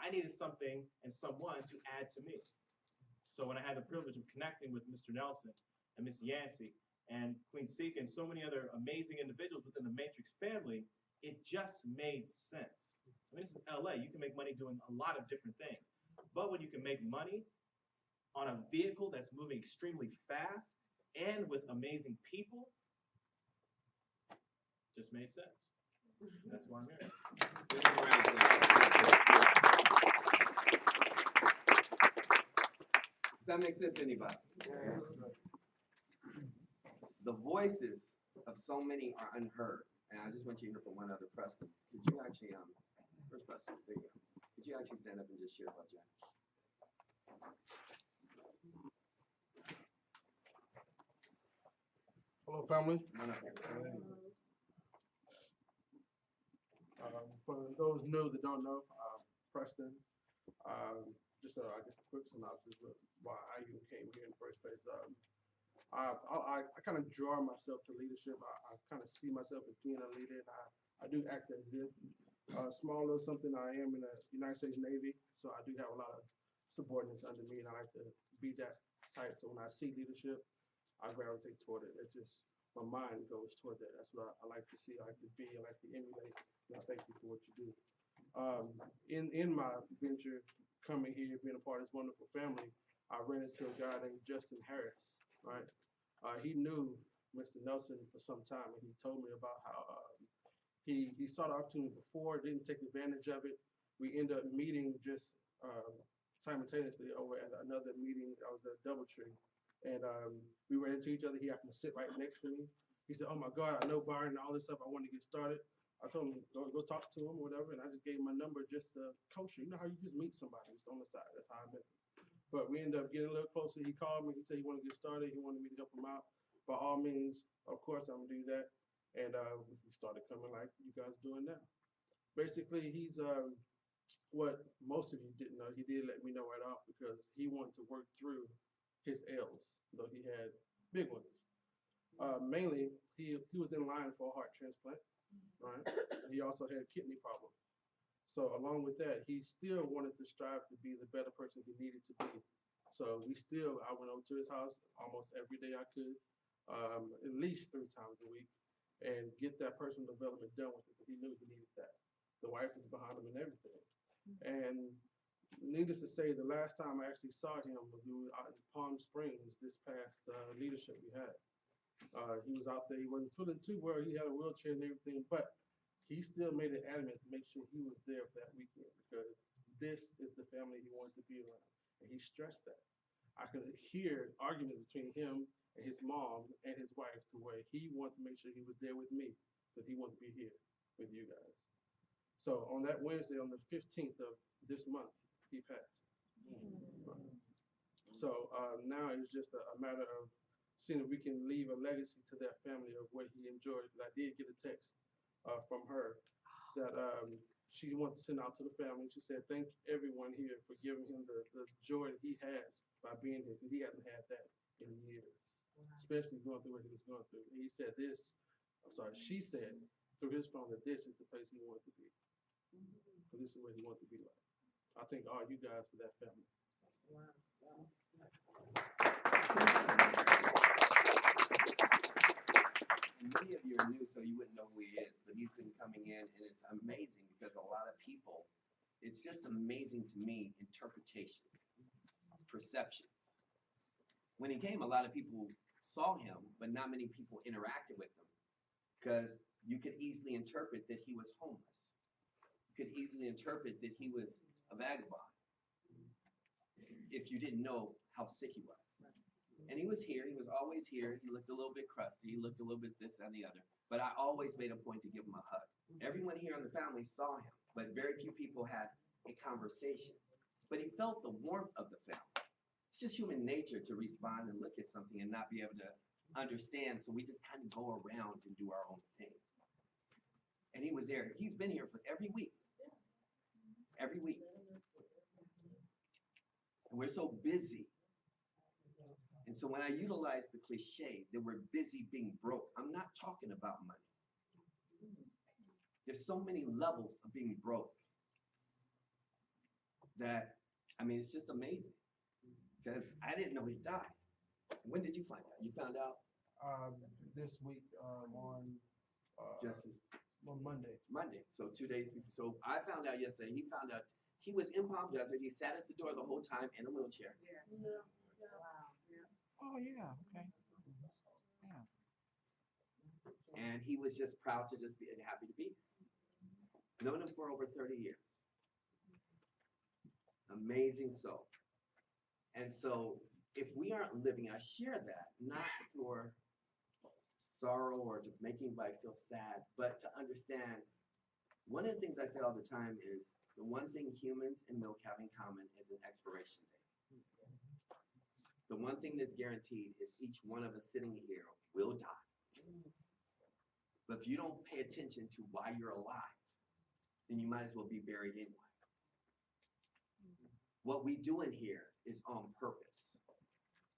I needed something and someone to add to me. So when I had the privilege of connecting with Mr. Nelson and Miss Yancey and Queen Sika and so many other amazing individuals within the Matrix family, it just made sense. I mean, this is LA. You can make money doing a lot of different things. But when you can make money on a vehicle that's moving extremely fast and with amazing people, just made sense. That's why I'm here. Give them a round of applause. Does that make sense to anybody? The voices of so many are unheard. And I just want you to hear from one other Preston. Could you actually, where's Preston? There you go. Could you actually stand up and just share about Jack? Hello, family. Come on up here. For those new that don't know, Preston, just I guess a quick synopsis of why I even came here in the first place. I kind of draw myself to leadership. I kind of see myself as being a leader, and I do act as if small little something I am in the United States Navy, so I do have a lot of subordinates under me, and I like to be that type. So when I see leadership, I gravitate toward it. It's just my mind goes toward that. That's what I like to see. I like to be. I like to emulate. And I thank you for what you do. In my venture coming here, being a part of this wonderful family, I ran into a guy named Justin Harris. Right, he knew Mr. Nelson for some time, and he told me about how he saw the opportunity before, didn't take advantage of it. We ended up meeting just simultaneously over at another meeting. I was at Doubletree, and we ran into each other. He happened to sit right next to me. He said, "Oh my God, I know Byron and all this stuff. I want to get started." I told him go talk to him or whatever, and I just gave him my number just to coach you. You know how you just meet somebody just on the side. That's how I met him. But we ended up getting a little closer. He called me. He said he wanted to get started. He wanted me to help him out. By all means, of course, I'm gonna do that. And we started coming like you guys are doing now. Basically, he's what most of you didn't know. He did let me know right off because he wanted to work through his L's, though he had big ones. Mainly, he was in line for a heart transplant, right? He also had a kidney problem. So along with that, he still wanted to strive to be the better person he needed to be. So I went over to his house almost every day I could, at least 3 times a week, and get that personal development done with it. He knew he needed that. The wife was behind him and everything. And needless to say, the last time I actually saw him was out in Palm Springs this past leadership we had. He was out there. He wasn't feeling too well. He had a wheelchair and everything, but he still made it adamant to make sure he was there for that weekend because this is the family he wanted to be around. And he stressed that. I could hear arguments between him and his mom and his wife to where he wanted to make sure he was there with me because he wanted to be here with you guys. So on that Wednesday, on the 15th of this month, he passed. So now it's just a matter of seeing if we can leave a legacy to that family of what he enjoyed. I did get a text from her that she wanted to send out to the family. She said, thank everyone here for giving him the joy that he has by being here, because he hasn't had that in years, especially going through what he was going through. And he said she said through his phone that this is the place he wanted to be. So this is what he wanted to be like. I thank all you guys for that family. And many of you are new, so you wouldn't know who he is, but he's been coming in, and it's amazing because a lot of people, it's just amazing to me, interpretations, perceptions. When he came, a lot of people saw him, but not many people interacted with him, because you could easily interpret that he was homeless. You could easily interpret that he was a vagabond if you didn't know how sick he was. And he was here, he was always here. He looked a little bit crusty, he looked a little bit this and the other. But I always made a point to give him a hug. Everyone here in the family saw him, but very few people had a conversation. But he felt the warmth of the family. It's just human nature to respond and look at something and not be able to understand. So we just kind of go around and do our own thing. And he was there. He's been here for every week. Every week. And we're so busy. And so when I utilize the cliche that we're busy being broke, I'm not talking about money. There's so many levels of being broke that, I mean, it's just amazing. Because I didn't know he died. When did you find out? You found out? This week on Monday. Monday, so 2 days before. So I found out yesterday. He found out he was in Palm Desert. He sat at the door the whole time in a wheelchair. Oh, yeah, okay. Yeah. And he was just proud to just be and happy to be. Known him for over 30 years. Amazing soul. And so if we aren't living, I share that not for sorrow or to make anybody feel sad, but to understand one of the things I say all the time is the one thing humans and milk have in common is an expiration date. The one thing that's guaranteed is each one of us sitting here will die. But if you don't pay attention to why you're alive, then you might as well be buried anyway. What we do in here is on purpose.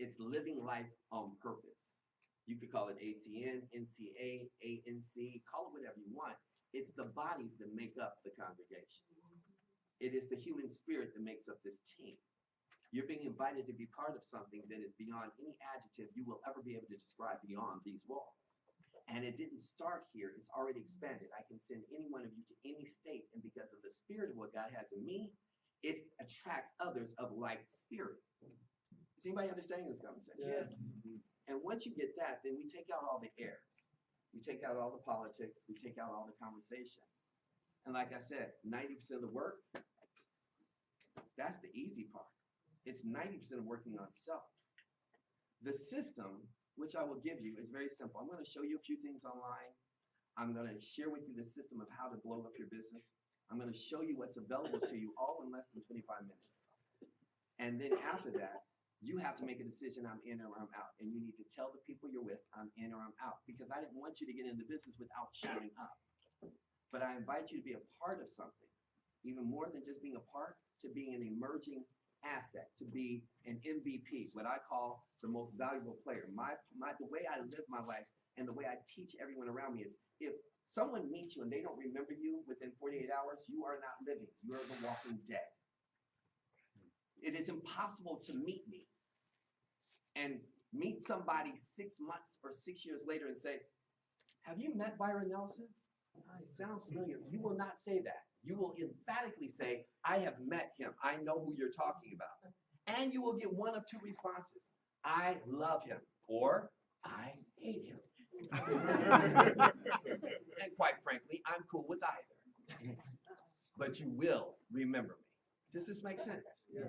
It's living life on purpose. You could call it ACN, NCA, ANC, call it whatever you want. It's the bodies that make up the congregation. It is the human spirit that makes up this team. You're being invited to be part of something that is beyond any adjective you will ever be able to describe beyond these walls. And it didn't start here, it's already expanded. I can send any one of you to any state, and because of the spirit of what God has in me, it attracts others of like spirit. Is anybody understanding this conversation? Yes. And once you get that, then we take out all the airs. We take out all the politics, we take out all the conversation. And like I said, 90% of the work, that's the easy part. It's 90% of working on self. The system, which I will give you, is very simple. I'm going to show you a few things online. I'm going to share with you the system of how to blow up your business. I'm going to show you what's available to you all in less than 25 minutes. And then after that, you have to make a decision, I'm in or I'm out. And you need to tell the people you're with, I'm in or I'm out. Because I didn't want you to get into business without showing up. But I invite you to be a part of something. Even more than just being a part, to being an emerging asset, to be an MVP, what I call the most valuable player. The way I live my life and the way I teach everyone around me is if someone meets you and they don't remember you within 48 hours, you are not living. You are the walking dead. It is impossible to meet me and meet somebody 6 months or 6 years later and say, have you met Byron Nelson? It sounds familiar. You will not say that. You will emphatically say, I have met him. I know who you're talking about. And you will get one of two responses. I love him, or I hate him. And quite frankly, I'm cool with either. But you will remember me. Does this make sense? Yeah.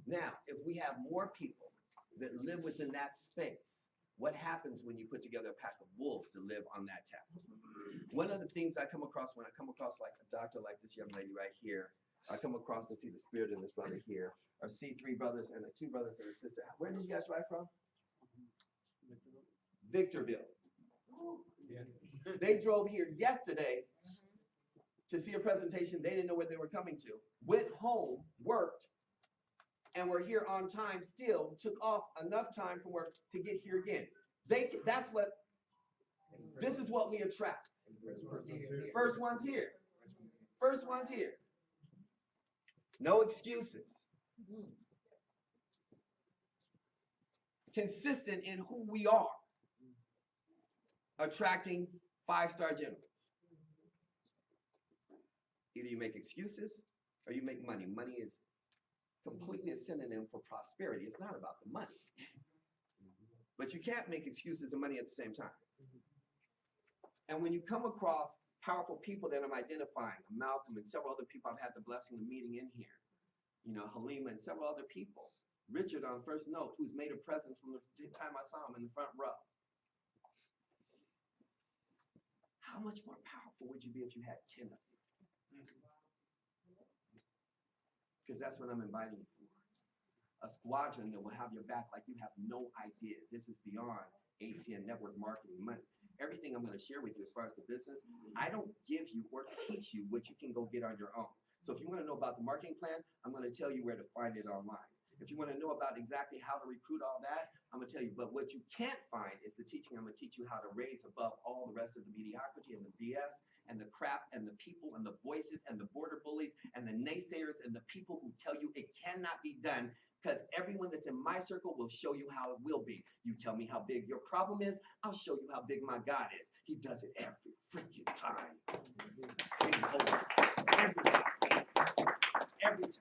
Now, if we have more people that live within that space, what happens when you put together a pack of wolves to live on that tap? One of the things I come across when I come across like a doctor like this young lady right here, I come across and see the spirit in this brother here, or see three brothers and two brothers and a sister. Where did you guys ride from? Victorville. Yeah. They drove here yesterday to see a presentation they didn't know where they were coming to, went home, worked, and were here on time still, took off enough time from work to get here again. That's what, this is what we attract. First one's here. First one's here. No excuses. Consistent in who we are. Attracting 5-star generals. Either you make excuses or you make money. Money is completely a synonym for prosperity. It's not about the money. But you can't make excuses and money at the same time. And when you come across powerful people that I'm identifying, Malcolm and several other people I've had the blessing of meeting in here, you know, Halima and several other people, Richard on First Note, who's made a presence from the time I saw him in the front row. How much more powerful would you be if you had 10 of you? Because that's what I'm inviting you for. A squadron that will have your back like you have no idea. This is beyond ACN network marketing money. Everything I'm going to share with you as far as the business, I don't give you or teach you what you can go get on your own. So if you want to know about the marketing plan, I'm going to tell you where to find it online. If you want to know about exactly how to recruit all that, I'm going to tell you. But what you can't find is the teaching. I'm going to teach you how to raise above all the rest of the mediocrity and the BS and the crap and the people and the voices and the border bullies and the naysayers and the people who tell you it cannot be done, because everyone that's in my circle will show you how it will be. You tell me how big your problem is, I'll show you how big my God is. He does it every freaking time. Every time. Every time.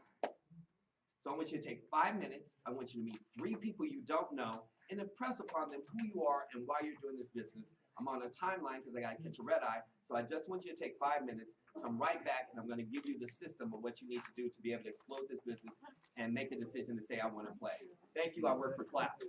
So I want you to take 5 minutes. I want you to meet 3 people you don't know and impress upon them who you are and why you're doing this business. I'm on a timeline because I got to catch a red eye. So I just want you to take 5 minutes, come right back, and I'm going to give you the system of what you need to do to be able to explode this business and make a decision to say, I want to play. Thank you. I work for claps.